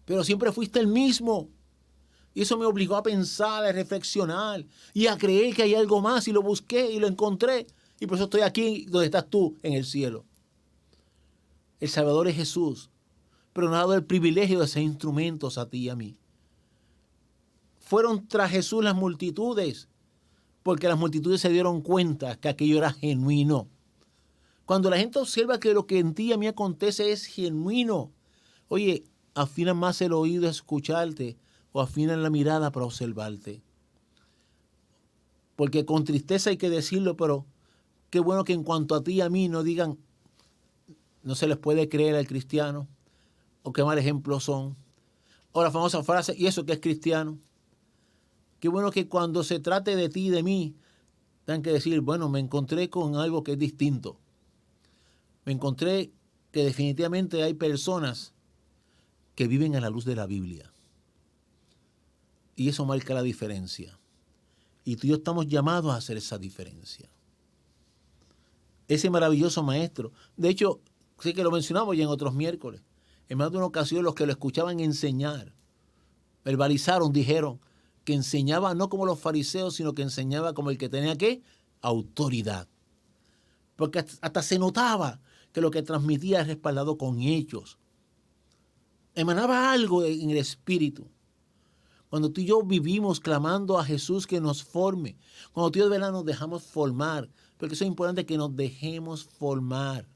Pero siempre fuiste el mismo. Y eso me obligó a pensar, a reflexionar y a creer que hay algo más. Y lo busqué y lo encontré. Y por eso estoy aquí donde estás tú, en el cielo. El Salvador es Jesús, pero nos ha dado el privilegio de ser instrumentos a ti y a mí. Fueron tras Jesús las multitudes, porque las multitudes se dieron cuenta que aquello era genuino. Cuando la gente observa que lo que en ti y a mí acontece es genuino, oye, afinan más el oído a escucharte o afinan la mirada para observarte. Porque con tristeza hay que decirlo, pero qué bueno que en cuanto a ti y a mí no digan, no se les puede creer al cristiano, o qué mal ejemplo son. O la famosa frase, ¿y eso qué es cristiano? Qué bueno que cuando se trate de ti y de mí, tengan que decir, bueno, me encontré con algo que es distinto. Me encontré que definitivamente hay personas que viven a la luz de la Biblia. Y eso marca la diferencia. Y tú y yo estamos llamados a hacer esa diferencia. Ese maravilloso maestro. De hecho, sí que lo mencionamos ya en otros miércoles. En más de una ocasión los que lo escuchaban enseñar, verbalizaron, dijeron que enseñaba no como los fariseos, sino que enseñaba como el que tenía ¿qué? Autoridad. Porque hasta se notaba que lo que transmitía es respaldado con hechos. Emanaba algo en el espíritu. Cuando tú y yo vivimos clamando a Jesús que nos forme, cuando tú y yo de verdad nos dejamos formar, porque eso es importante que nos dejemos formar.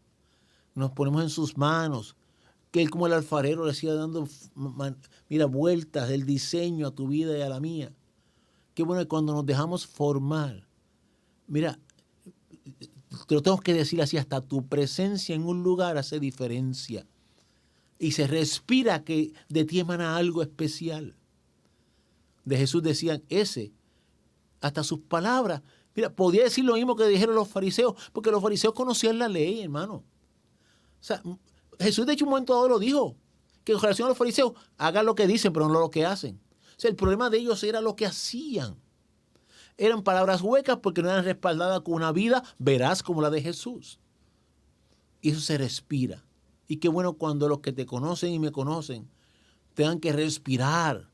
Nos ponemos en sus manos, que él como el alfarero le siga dando, mira, vueltas del diseño a tu vida y a la mía. Qué bueno que cuando nos dejamos formar, mira, te lo tengo que decir así, hasta tu presencia en un lugar hace diferencia. Y se respira que de ti emana algo especial. De Jesús decían ese, hasta sus palabras. Mira, podía decir lo mismo que dijeron los fariseos, porque los fariseos conocían la ley, hermano. O sea, Jesús de hecho un momento dado lo dijo, que en relación a los fariseos, hagan lo que dicen, pero no lo que hacen. O sea, el problema de ellos era lo que hacían. Eran palabras huecas porque no eran respaldadas con una vida veraz como la de Jesús. Y eso se respira. Y qué bueno cuando los que te conocen y me conocen tengan que respirar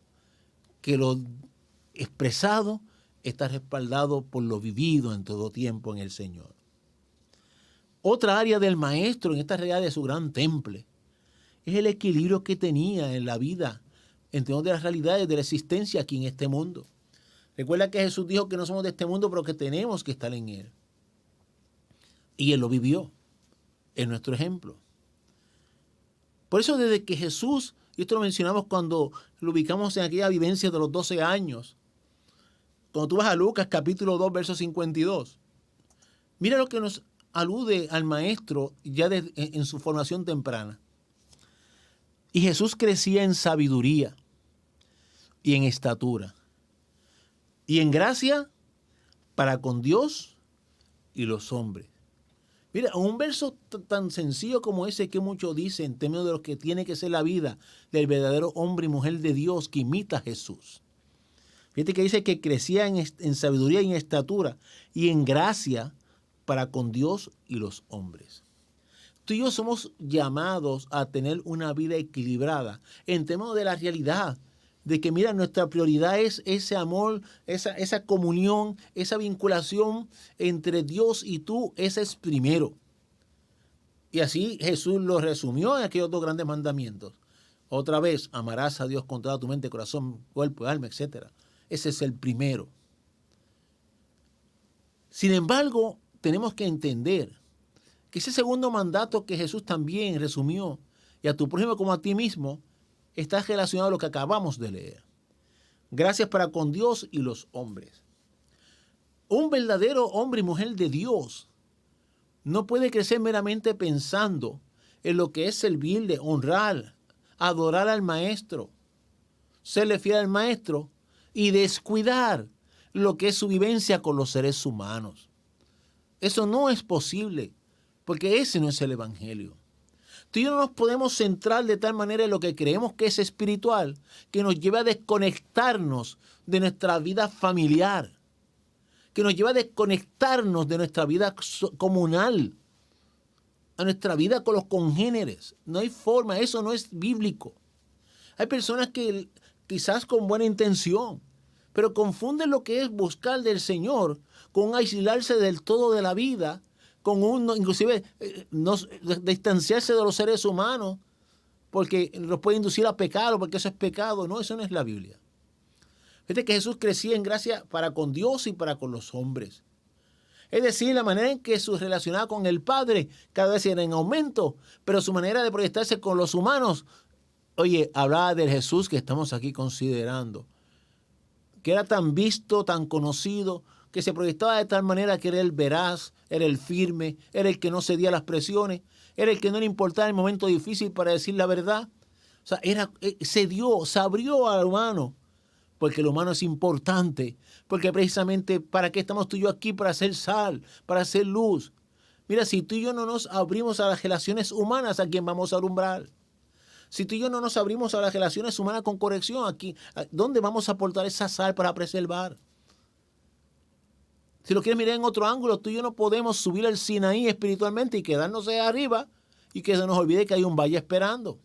que lo expresado está respaldado por lo vivido en todo tiempo en el Señor. Otra área del maestro en esta realidad de su gran temple es el equilibrio que tenía en la vida entre una de las realidades de la existencia aquí en este mundo. Recuerda que Jesús dijo que no somos de este mundo, pero que tenemos que estar en él. Y él lo vivió, es nuestro ejemplo. Por eso desde que Jesús, y esto lo mencionamos cuando lo ubicamos en aquella vivencia de los 12 años, cuando tú vas a Lucas capítulo 2, verso 52, mira lo que nos alude al maestro ya en su formación temprana. Y Jesús crecía en sabiduría y en estatura y en gracia para con Dios y los hombres. Mira, un verso tan sencillo como ese que muchos dicen en términos de lo que tiene que ser la vida del verdadero hombre y mujer de Dios que imita a Jesús. Fíjate que dice que crecía en sabiduría y en estatura y en gracia para con Dios y los hombres. Tú y yo somos llamados a tener una vida equilibrada en términos de la realidad, de que mira, nuestra prioridad es ese amor, esa comunión, esa vinculación entre Dios y tú, ese es primero. Y así Jesús lo resumió en aquellos 2 grandes mandamientos. Otra vez, amarás a Dios con toda tu mente, corazón, cuerpo, alma, etc. Ese es el primero. Sin embargo, tenemos que entender que ese segundo mandato que Jesús también resumió, y a tu prójimo como a ti mismo, está relacionado a lo que acabamos de leer. Gracias para con Dios y los hombres. Un verdadero hombre y mujer de Dios no puede crecer meramente pensando en lo que es servirle, honrar, adorar al maestro, serle fiel al maestro y descuidar lo que es su vivencia con los seres humanos. Eso no es posible, porque ese no es el evangelio. Tú y yo no nos podemos centrar de tal manera en lo que creemos que es espiritual, que nos lleve a desconectarnos de nuestra vida familiar, que nos lleva a desconectarnos de nuestra vida comunal, a nuestra vida con los congéneres. No hay forma, eso no es bíblico. Hay personas que quizás con buena intención, pero confunden lo que es buscar del Señor con aislarse del todo de la vida, con inclusive distanciarse de los seres humanos, porque los puede inducir a pecado, porque eso es pecado. No, eso no es la Biblia. Fíjate que Jesús crecía en gracia para con Dios y para con los hombres. Es decir, la manera en que se relacionaba con el Padre cada vez era en aumento, pero su manera de proyectarse con los humanos, oye, hablaba del Jesús que estamos aquí considerando, que era tan visto, tan conocido, que se proyectaba de tal manera que era el veraz, era el firme, era el que no cedía a las presiones, era el que no le importaba el momento difícil para decir la verdad. O sea, se abrió al humano, porque el humano es importante, porque precisamente ¿para qué estamos tú y yo aquí? Para hacer sal, para hacer luz. Mira, si tú y yo no nos abrimos a las relaciones humanas, ¿a quién vamos a alumbrar? Si tú y yo no nos abrimos a las relaciones humanas con corrección, aquí, ¿dónde vamos a aportar esa sal para preservar? Si lo quieres mirar en otro ángulo, tú y yo no podemos subir al Sinaí espiritualmente y quedarnos ahí arriba y que se nos olvide que hay un valle esperando.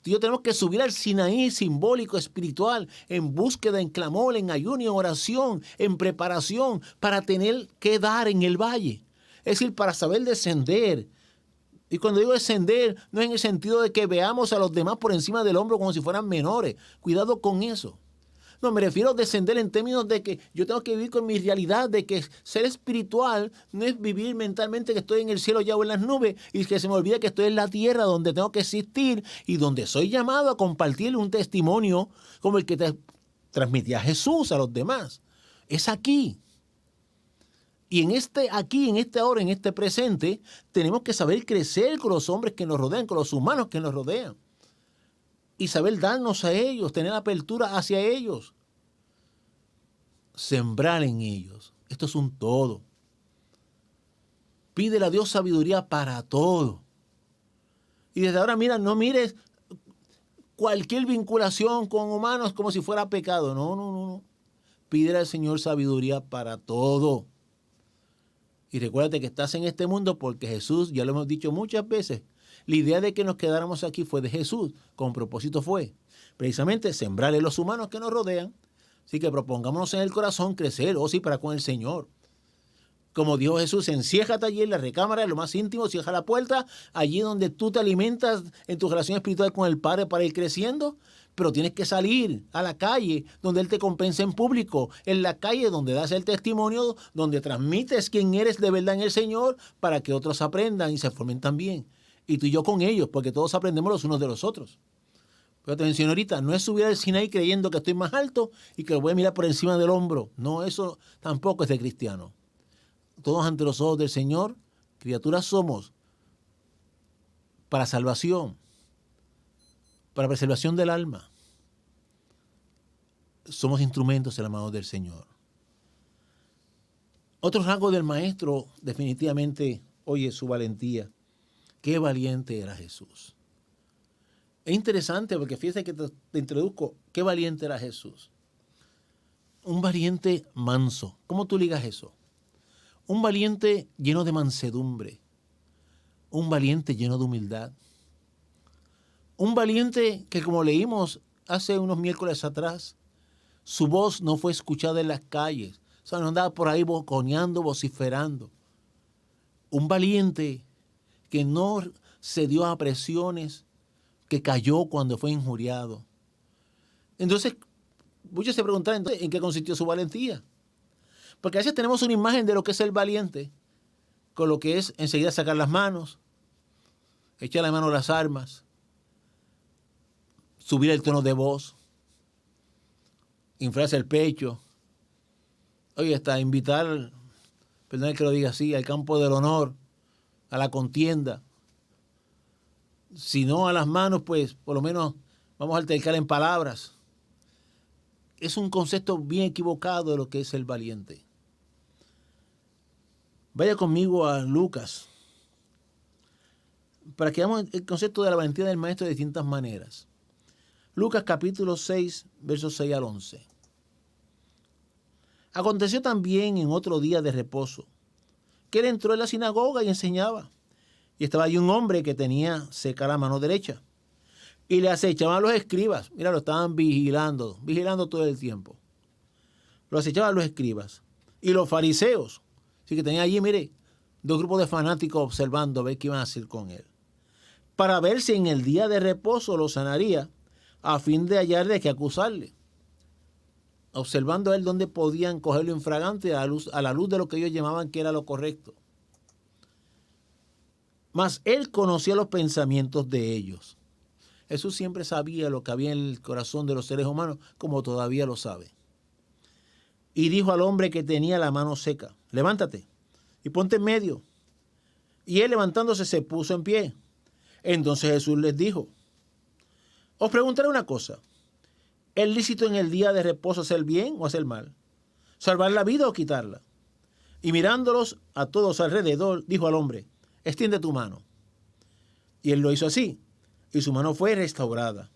Tú y yo tenemos que subir al Sinaí simbólico, espiritual, en búsqueda, en clamor, en ayuno, en oración, en preparación, para tener que dar en el valle. Es decir, para saber descender. Y cuando digo descender, no es en el sentido de que veamos a los demás por encima del hombro como si fueran menores. Cuidado con eso. No, me refiero a descender en términos de que yo tengo que vivir con mi realidad, de que ser espiritual no es vivir mentalmente que estoy en el cielo ya o en las nubes y que se me olvida que estoy en la tierra donde tengo que existir y donde soy llamado a compartir un testimonio como el que transmitía Jesús a los demás. Es aquí. Y en este ahora, en este presente, tenemos que saber crecer con los hombres que nos rodean, con los humanos que nos rodean. Y saber darnos a ellos, tener apertura hacia ellos. Sembrar en ellos. Esto es un todo. Pídele a Dios sabiduría para todo. Y desde ahora, mira, no mires cualquier vinculación con humanos como si fuera pecado. No. Pídele al Señor sabiduría para todo. Y recuérdate que estás en este mundo porque Jesús, ya lo hemos dicho muchas veces, la idea de que nos quedáramos aquí fue de Jesús. Con propósito fue precisamente sembrar en los humanos que nos rodean. Así que propongámonos en el corazón crecer, para con el Señor. Como dijo Jesús, enciéjate allí en la recámara, en lo más íntimo, cierra la puerta, allí donde tú te alimentas en tu relación espiritual con el Padre para ir creciendo. Pero tienes que salir a la calle donde Él te compensa en público, en la calle donde das el testimonio, donde transmites quién eres de verdad en el Señor para que otros aprendan y se formen también. Y tú y yo con ellos, porque todos aprendemos los unos de los otros. Pero te menciono ahorita, no es subir al Sinaí creyendo que estoy más alto y que lo voy a mirar por encima del hombro. No, eso tampoco es de cristiano. Todos ante los ojos del Señor, criaturas somos para salvación, para preservación del alma. Somos instrumentos en las manos del Señor. Otro rasgo del maestro, definitivamente, oye, su valentía. Qué valiente era Jesús. Es interesante porque fíjate que te introduzco, qué valiente era Jesús. Un valiente manso. ¿Cómo tú ligas eso? Un valiente lleno de mansedumbre. Un valiente lleno de humildad. Un valiente que, como leímos hace unos miércoles atrás, su voz no fue escuchada en las calles. O sea, no andaba por ahí boconeando, vociferando. Un valiente que no cedió a presiones, que cayó cuando fue injuriado. Entonces, muchos se preguntan entonces, ¿en qué consistió su valentía? Porque a veces tenemos una imagen de lo que es el valiente, con lo que es enseguida sacar las manos, echar la mano a las armas, subir el tono de voz, inflarse el pecho, oye, hasta invitar, perdón que lo diga así, al campo del honor, a la contienda. Si no a las manos, pues por lo menos vamos a altercar en palabras. Es un concepto bien equivocado de lo que es el valiente. Vaya conmigo a Lucas, para que veamos el concepto de la valentía del maestro de distintas maneras. Lucas capítulo 6, versos 6 al 11. Aconteció también en otro día de reposo, que él entró en la sinagoga y enseñaba. Y estaba allí un hombre que tenía seca la mano derecha. Y le acechaban los escribas. Mira, lo estaban vigilando todo el tiempo. Lo acechaban los escribas. Y los fariseos. Así que tenía allí, mire, dos grupos de fanáticos observando a ver qué iban a hacer con él. Para ver si en el día de reposo lo sanaría, a fin de hallar de qué acusarle. Observando a él dónde podían cogerlo infragante a la luz de lo que ellos llamaban que era lo correcto. Mas él conocía los pensamientos de ellos. Jesús siempre sabía lo que había en el corazón de los seres humanos, como todavía lo sabe. Y dijo al hombre que tenía la mano seca, levántate y ponte en medio. Y él levantándose se puso en pie. Entonces Jesús les dijo, os preguntaré una cosa, ¿es lícito en el día de reposo hacer bien o hacer mal? ¿Salvar la vida o quitarla? Y mirándolos a todos alrededor, dijo al hombre, extiende tu mano. Y él lo hizo así, y su mano fue restaurada.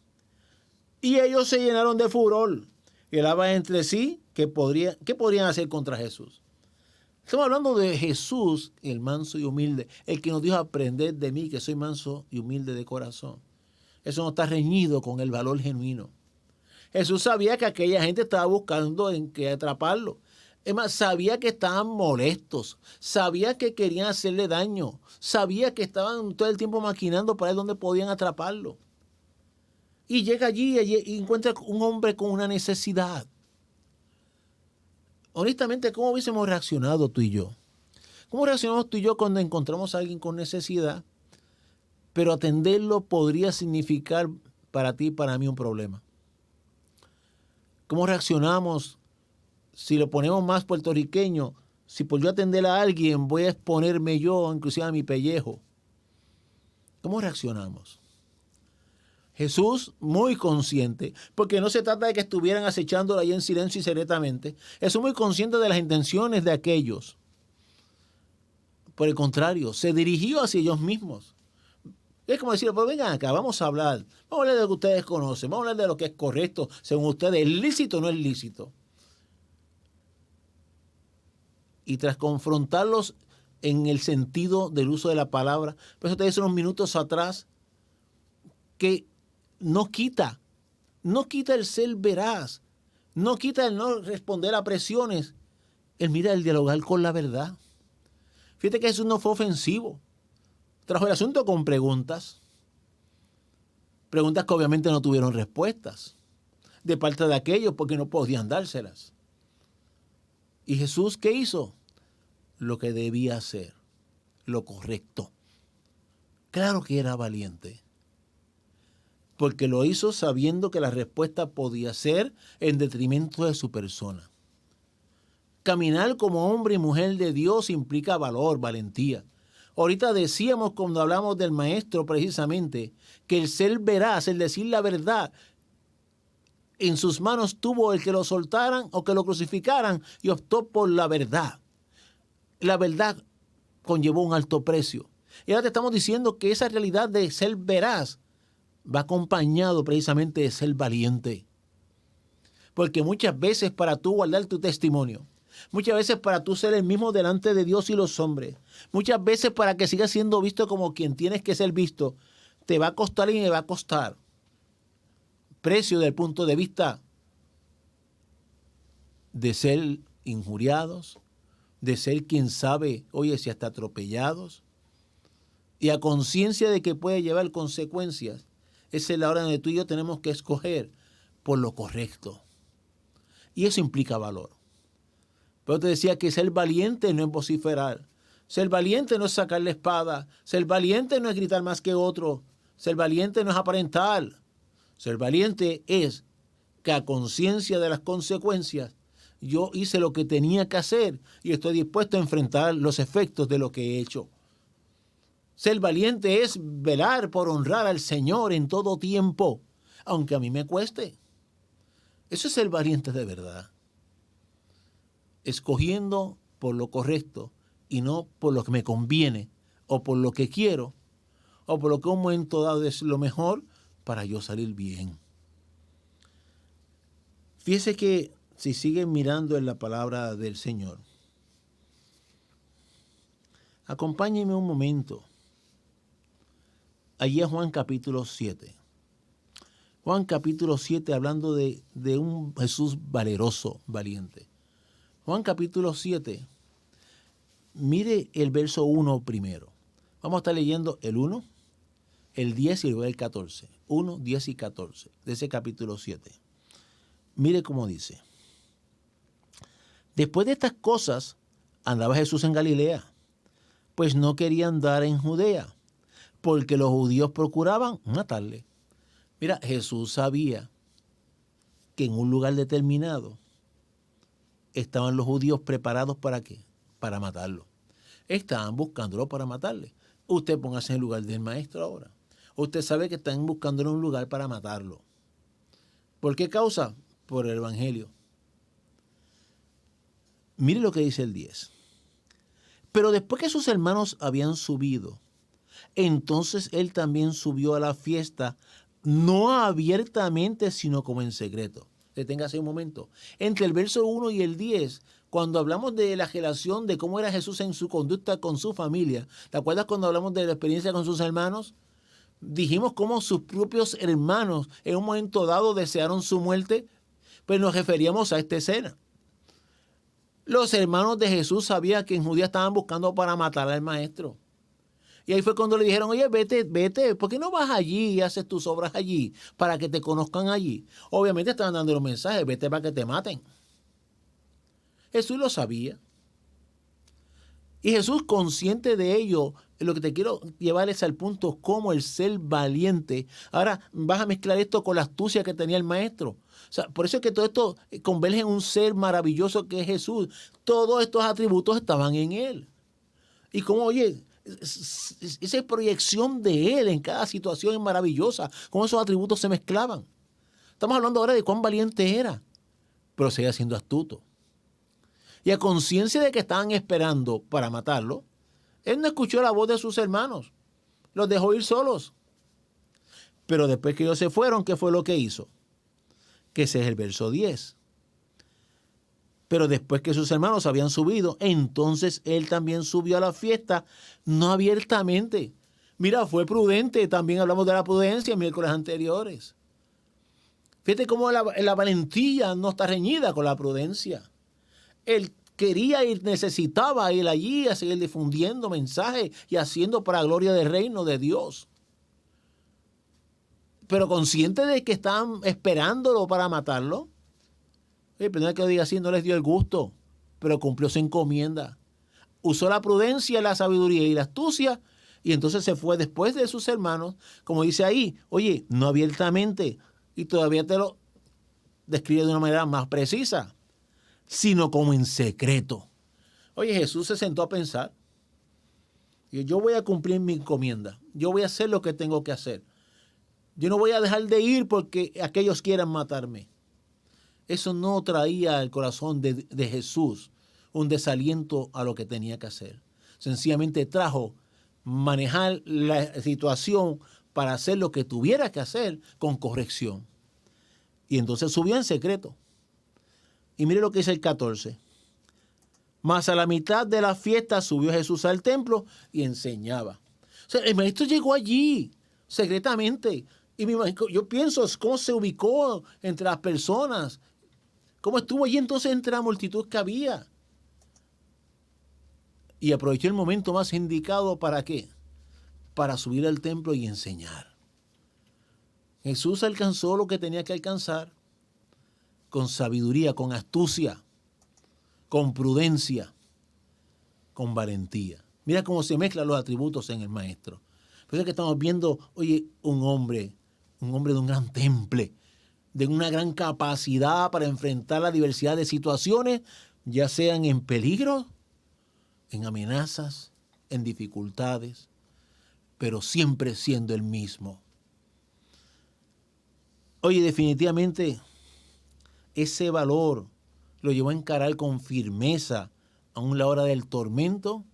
Y ellos se llenaron de furor y hablaban entre sí qué podrían hacer contra Jesús. Estamos hablando de Jesús, el manso y humilde, el que nos dijo aprended de mí, que soy manso y humilde de corazón. Eso no está reñido con el valor genuino. Jesús sabía que aquella gente estaba buscando en qué atraparlo. Es más, sabía que estaban molestos, sabía que querían hacerle daño, sabía que estaban todo el tiempo maquinando para ver dónde podían atraparlo. Y llega allí y encuentra un hombre con una necesidad. Honestamente, ¿cómo hubiésemos reaccionado tú y yo? ¿Cómo reaccionamos tú y yo cuando encontramos a alguien con necesidad, pero atenderlo podría significar para ti y para mí un problema? ¿Cómo reaccionamos si lo ponemos más puertorriqueño? Si por yo atender a alguien voy a exponerme yo, inclusive a mi pellejo. ¿Cómo reaccionamos? Jesús, muy consciente, porque no se trata de que estuvieran acechándolo ahí en silencio y secretamente. Jesús muy consciente de las intenciones de aquellos. Por el contrario, se dirigió hacia ellos mismos. Es como decir, pues vengan acá, vamos a hablar de lo que ustedes conocen, vamos a hablar de lo que es correcto según ustedes, ¿es lícito o no es lícito? Y tras confrontarlos en el sentido del uso de la palabra, por eso te dije unos minutos atrás, que no quita el ser veraz, no quita el no responder a presiones, el dialogar con la verdad. Fíjate que Jesús no fue ofensivo. Trajo el asunto con preguntas que obviamente no tuvieron respuestas de parte de aquellos porque no podían dárselas. ¿Y Jesús qué hizo? Lo que debía hacer, lo correcto. Claro que era valiente, porque lo hizo sabiendo que la respuesta podía ser en detrimento de su persona. Caminar como hombre y mujer de Dios implica valor, valentía. Ahorita decíamos cuando hablamos del maestro precisamente que el ser veraz, el decir la verdad, en sus manos tuvo el que lo soltaran o que lo crucificaran y optó por la verdad. La verdad conllevó un alto precio. Y ahora te estamos diciendo que esa realidad de ser veraz va acompañado precisamente de ser valiente. Porque muchas veces para tú guardar tu testimonio, Muchas veces para tú ser el mismo delante de Dios y los hombres. Muchas veces para que sigas siendo visto como quien tienes que ser visto. Te va a costar y me va a costar. Precio del punto de vista de ser injuriados, de ser quien sabe, oye, si hasta atropellados, y a conciencia de que puede llevar consecuencias. Esa es la hora donde tú y yo tenemos que escoger por lo correcto. Y eso implica valor. Pero te decía que ser valiente no es vociferar. Ser valiente no es sacar la espada. Ser valiente no es gritar más que otro. Ser valiente no es aparentar. Ser valiente es que a conciencia de las consecuencias yo hice lo que tenía que hacer y estoy dispuesto a enfrentar los efectos de lo que he hecho. Ser valiente es velar por honrar al Señor en todo tiempo, aunque a mí me cueste. Eso es ser valiente de verdad. Escogiendo por lo correcto y no por lo que me conviene o por lo que quiero o por lo que en un momento dado es lo mejor para yo salir bien. Fíjese que si siguen mirando en la palabra del Señor, acompáñenme un momento allí a Juan capítulo 7. Juan capítulo 7 hablando de un Jesús valeroso, valiente. Juan capítulo 7, mire el verso 1 primero. Vamos a estar leyendo el 1, el 10 y luego el 14. 1, 10 y 14 de ese capítulo 7. Mire cómo dice. Después de estas cosas andaba Jesús en Galilea, pues no quería andar en Judea, porque los judíos procuraban matarle. Mira, Jesús sabía que en un lugar determinado estaban los judíos preparados ¿para qué? Para matarlo. Estaban buscándolo para matarle. Usted póngase en el lugar del maestro ahora. Usted sabe que están buscándolo un lugar para matarlo. ¿Por qué causa? Por el evangelio. Mire lo que dice el 10. Pero después que sus hermanos habían subido, entonces él también subió a la fiesta, no abiertamente, sino como en secreto. Deténgase un momento. Entre el verso 1 y el 10, cuando hablamos de la relación de cómo era Jesús en su conducta con su familia, ¿te acuerdas cuando hablamos de la experiencia con sus hermanos? Dijimos cómo sus propios hermanos en un momento dado desearon su muerte, pero nos referíamos a esta escena. Los hermanos de Jesús sabían que en Judea estaban buscando para matar al maestro. Y ahí fue cuando le dijeron, oye, vete, ¿por qué no vas allí y haces tus obras allí para que te conozcan allí? Obviamente estaban dando los mensajes, vete para que te maten. Jesús lo sabía. Y Jesús, consciente de ello, lo que te quiero llevar es al punto como el ser valiente. Ahora vas a mezclar esto con la astucia que tenía el maestro. O sea, por eso es que todo esto converge en un ser maravilloso que es Jesús. Todos estos atributos estaban en él. Y como, oye, esa proyección de él en cada situación es maravillosa. Cómo esos atributos se mezclaban. Estamos hablando ahora de cuán valiente era, pero seguía siendo astuto. Y a conciencia de que estaban esperando para matarlo, él no escuchó la voz de sus hermanos. Los dejó ir solos. Pero después que ellos se fueron, ¿qué fue lo que hizo? Que ese es el verso 10. Pero después que sus hermanos habían subido, entonces él también subió a la fiesta, no abiertamente. Mira, fue prudente. También hablamos de la prudencia en miércoles anteriores. Fíjate cómo la valentía no está reñida con la prudencia. Él quería y necesitaba ir allí a seguir difundiendo mensajes y haciendo para la gloria del reino de Dios. Pero consciente de que estaban esperándolo para matarlo, primero que lo diga así, no les dio el gusto, pero cumplió su encomienda. Usó la prudencia, la sabiduría y la astucia, y entonces se fue después de sus hermanos, como dice ahí, oye, no abiertamente, y todavía te lo describe de una manera más precisa, sino como en secreto. Oye, Jesús se sentó a pensar, y yo voy a cumplir mi encomienda, yo voy a hacer lo que tengo que hacer. Yo no voy a dejar de ir porque aquellos quieran matarme. Eso no traía al corazón de Jesús un desaliento a lo que tenía que hacer. Sencillamente trajo manejar la situación para hacer lo que tuviera que hacer con corrección. Y entonces subió en secreto. Y mire lo que dice el 14. Mas a la mitad de la fiesta subió Jesús al templo y enseñaba. O sea, el maestro llegó allí secretamente. Y yo pienso cómo se ubicó entre las personas. Cómo estuvo allí entonces entre la multitud que había. Y aprovechó el momento más indicado ¿para qué? Para subir al templo y enseñar. Jesús alcanzó lo que tenía que alcanzar con sabiduría, con astucia, con prudencia, con valentía. Mira cómo se mezclan los atributos en el maestro. Por eso es que estamos viendo, oye, un hombre de un gran temple, de una gran capacidad para enfrentar la diversidad de situaciones, ya sean en peligro, en amenazas, en dificultades, pero siempre siendo el mismo. Oye, definitivamente ese valor lo llevó a encarar con firmeza aún la hora del tormento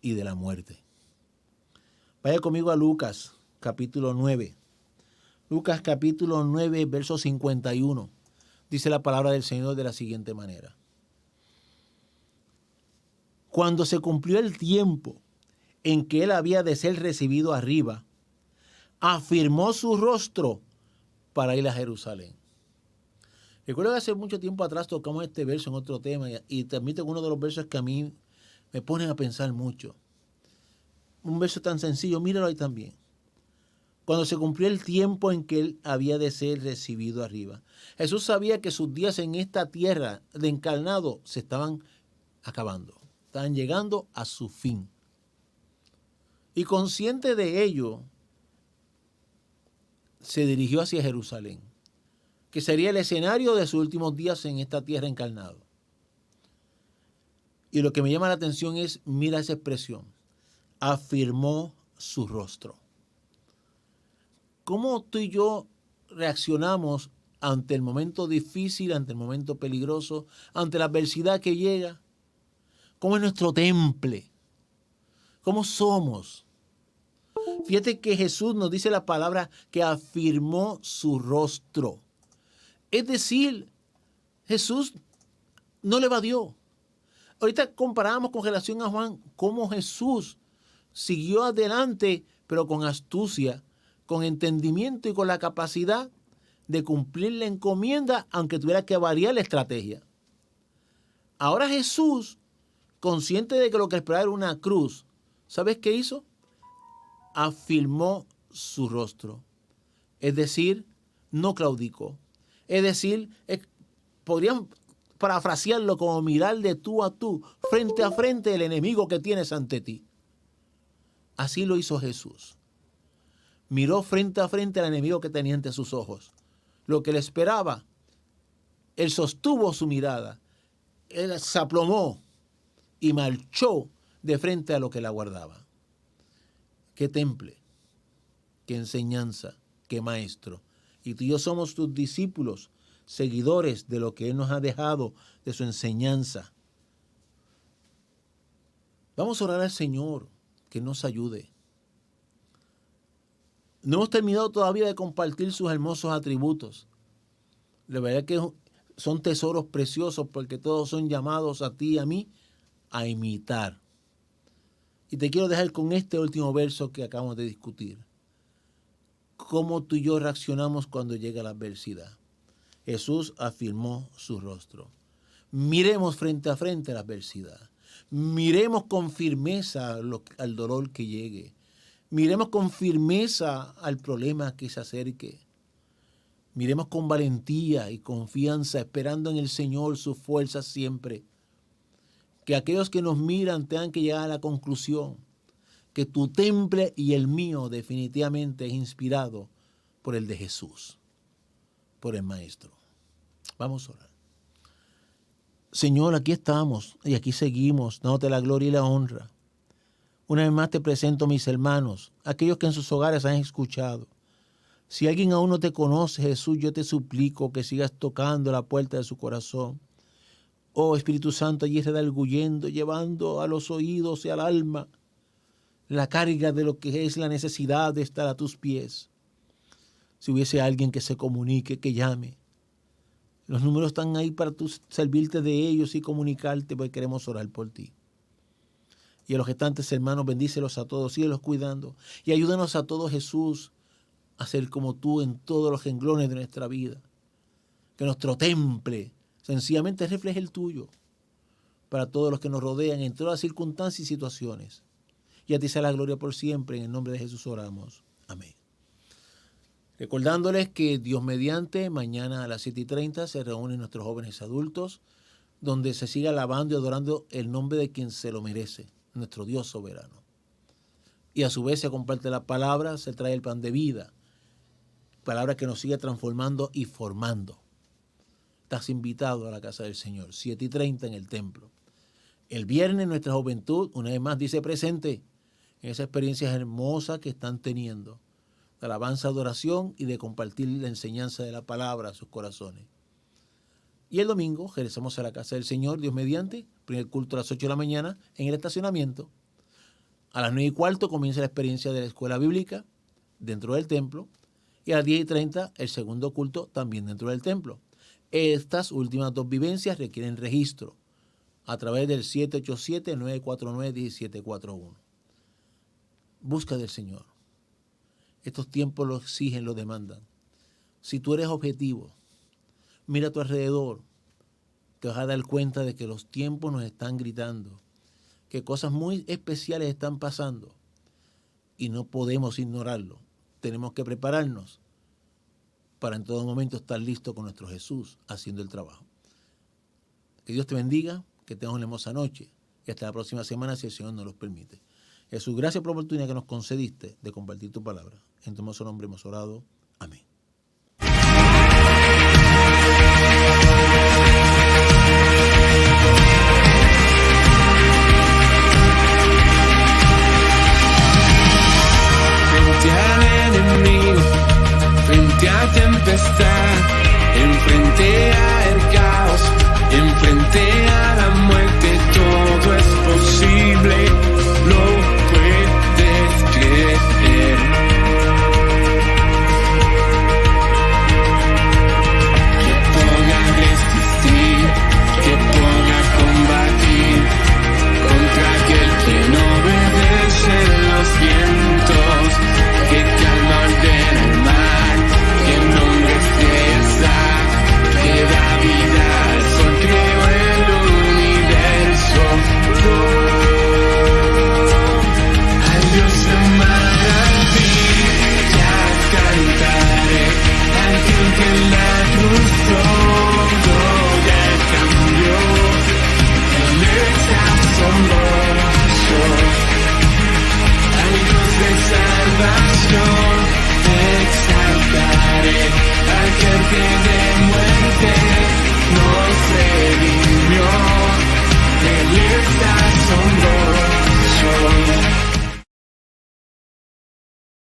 y de la muerte. Vaya conmigo a Lucas, capítulo 9. Lucas, capítulo 9, verso 51. Dice la palabra del Señor de la siguiente manera. Cuando se cumplió el tiempo en que él había de ser recibido arriba, afirmó su rostro para ir a Jerusalén. Recuerdo que hace mucho tiempo atrás tocamos este verso en otro tema y también tengo uno de los versos que a mí me ponen a pensar mucho. Un verso tan sencillo, míralo ahí también. Cuando se cumplió el tiempo en que él había de ser recibido arriba. Jesús sabía que sus días en esta tierra de encarnado se estaban acabando, estaban llegando a su fin. Y consciente de ello, se dirigió hacia Jerusalén, que sería el escenario de sus últimos días en esta tierra encarnado. Y lo que me llama la atención es, mira esa expresión, afirmó su rostro. ¿Cómo tú y yo reaccionamos ante el momento difícil, ante el momento peligroso, ante la adversidad que llega? ¿Cómo es nuestro temple? ¿Cómo somos? Fíjate que Jesús nos dice la palabra que afirmó su rostro. Es decir, Jesús no le evadió. Ahorita comparamos con relación a Juan, cómo Jesús siguió adelante, pero con astucia, con entendimiento y con la capacidad de cumplir la encomienda, aunque tuviera que variar la estrategia. Ahora Jesús, consciente de que lo que esperaba era una cruz, ¿sabes qué hizo? Afirmó su rostro. Es decir, no claudicó. Es decir, podrían parafrasearlo como mirar de tú a tú, frente a frente, el enemigo que tienes ante ti. Así lo hizo Jesús. Miró frente a frente al enemigo que tenía ante sus ojos. Lo que le esperaba, él sostuvo su mirada, él se aplomó y marchó de frente a lo que la guardaba. Qué temple, qué enseñanza, qué maestro. Y tú y yo somos tus discípulos, seguidores de lo que él nos ha dejado, de su enseñanza. Vamos a orar al Señor que nos ayude. No hemos terminado todavía de compartir sus hermosos atributos. La verdad es que son tesoros preciosos porque todos son llamados a ti y a mí a imitar. Y te quiero dejar con este último verso que acabamos de discutir. ¿Cómo tú y yo reaccionamos cuando llega la adversidad? Jesús afirmó su rostro. Miremos frente a frente la adversidad. Miremos con firmeza al dolor que llegue. Miremos con firmeza al problema que se acerque. Miremos con valentía y confianza, esperando en el Señor sus fuerzas siempre. Que aquellos que nos miran tengan que llegar a la conclusión que tu temple y el mío definitivamente es inspirado por el de Jesús, por el Maestro. Vamos a orar. Señor, aquí estamos y aquí seguimos, dándote la gloria y la honra. Una vez más te presento a mis hermanos, aquellos que en sus hogares han escuchado. Si alguien aún no te conoce, Jesús, yo te suplico que sigas tocando la puerta de su corazón. Oh Espíritu Santo, allí redarguyendo, llevando a los oídos y al alma la carga de lo que es la necesidad de estar a tus pies. Si hubiese alguien que se comunique, que llame, Los números están ahí para tú servirte de ellos y comunicarte, porque queremos orar por ti. Y a los gestantes hermanos, bendícelos a todos, síguelos cuidando. Y ayúdanos a todos, Jesús, a ser como tú en todos los renglones de nuestra vida. Que nuestro temple sencillamente refleje el tuyo para todos los que nos rodean en todas las circunstancias y situaciones. Y a ti sea la gloria por siempre. En el nombre de Jesús oramos. Amén. Recordándoles que Dios mediante, mañana a las 7:30 se reúnen nuestros jóvenes adultos, donde se sigue alabando y adorando el nombre de quien se lo merece, nuestro Dios soberano. Y a su vez se comparte la palabra, se trae el pan de vida, palabra que nos sigue transformando y formando. Estás invitado a la casa del Señor, 7:30 en el templo. El viernes nuestra juventud, una vez más, dice presente en esas experiencias hermosas que están teniendo, de alabanza, adoración y de compartir la enseñanza de la palabra a sus corazones. Y el domingo regresamos a la casa del Señor, Dios mediante, primer culto a las 8 de la mañana en el estacionamiento. A las 9:15 comienza la experiencia de la escuela bíblica dentro del templo y a las 10:30 el segundo culto también dentro del templo. Estas últimas dos vivencias requieren registro a través del 787-949-1741. Busca del Señor. Estos tiempos lo exigen, lo demandan. Si tú eres objetivo, mira a tu alrededor, te vas a dar cuenta de que los tiempos nos están gritando, que cosas muy especiales están pasando y no podemos ignorarlo. Tenemos que prepararnos para en todo momento estar listos con nuestro Jesús haciendo el trabajo. Que Dios te bendiga, que tengas una hermosa noche y hasta la próxima semana si el Señor nos lo permite. Jesús, gracias por la oportunidad que nos concediste de compartir tu palabra. En tu hermoso nombre hemos orado. Amén. Frente al enemigo, frente a tempestad, enfrente al caos, enfrente a la muerte, todo es posible, lo puedes creer. Que pueda resistir, que pueda combatir contra aquel que no obedece los vientos, que calma ordena el mar, que nombre estrella, que da vida al sol, creó el universo. Al Dios de maravilla cantaré, aquel que en la cruz todo ya cambió. Él es asombroso, al Dios de salvación exaltaré, aquel que de muerte nos redimió. Él es asombroso.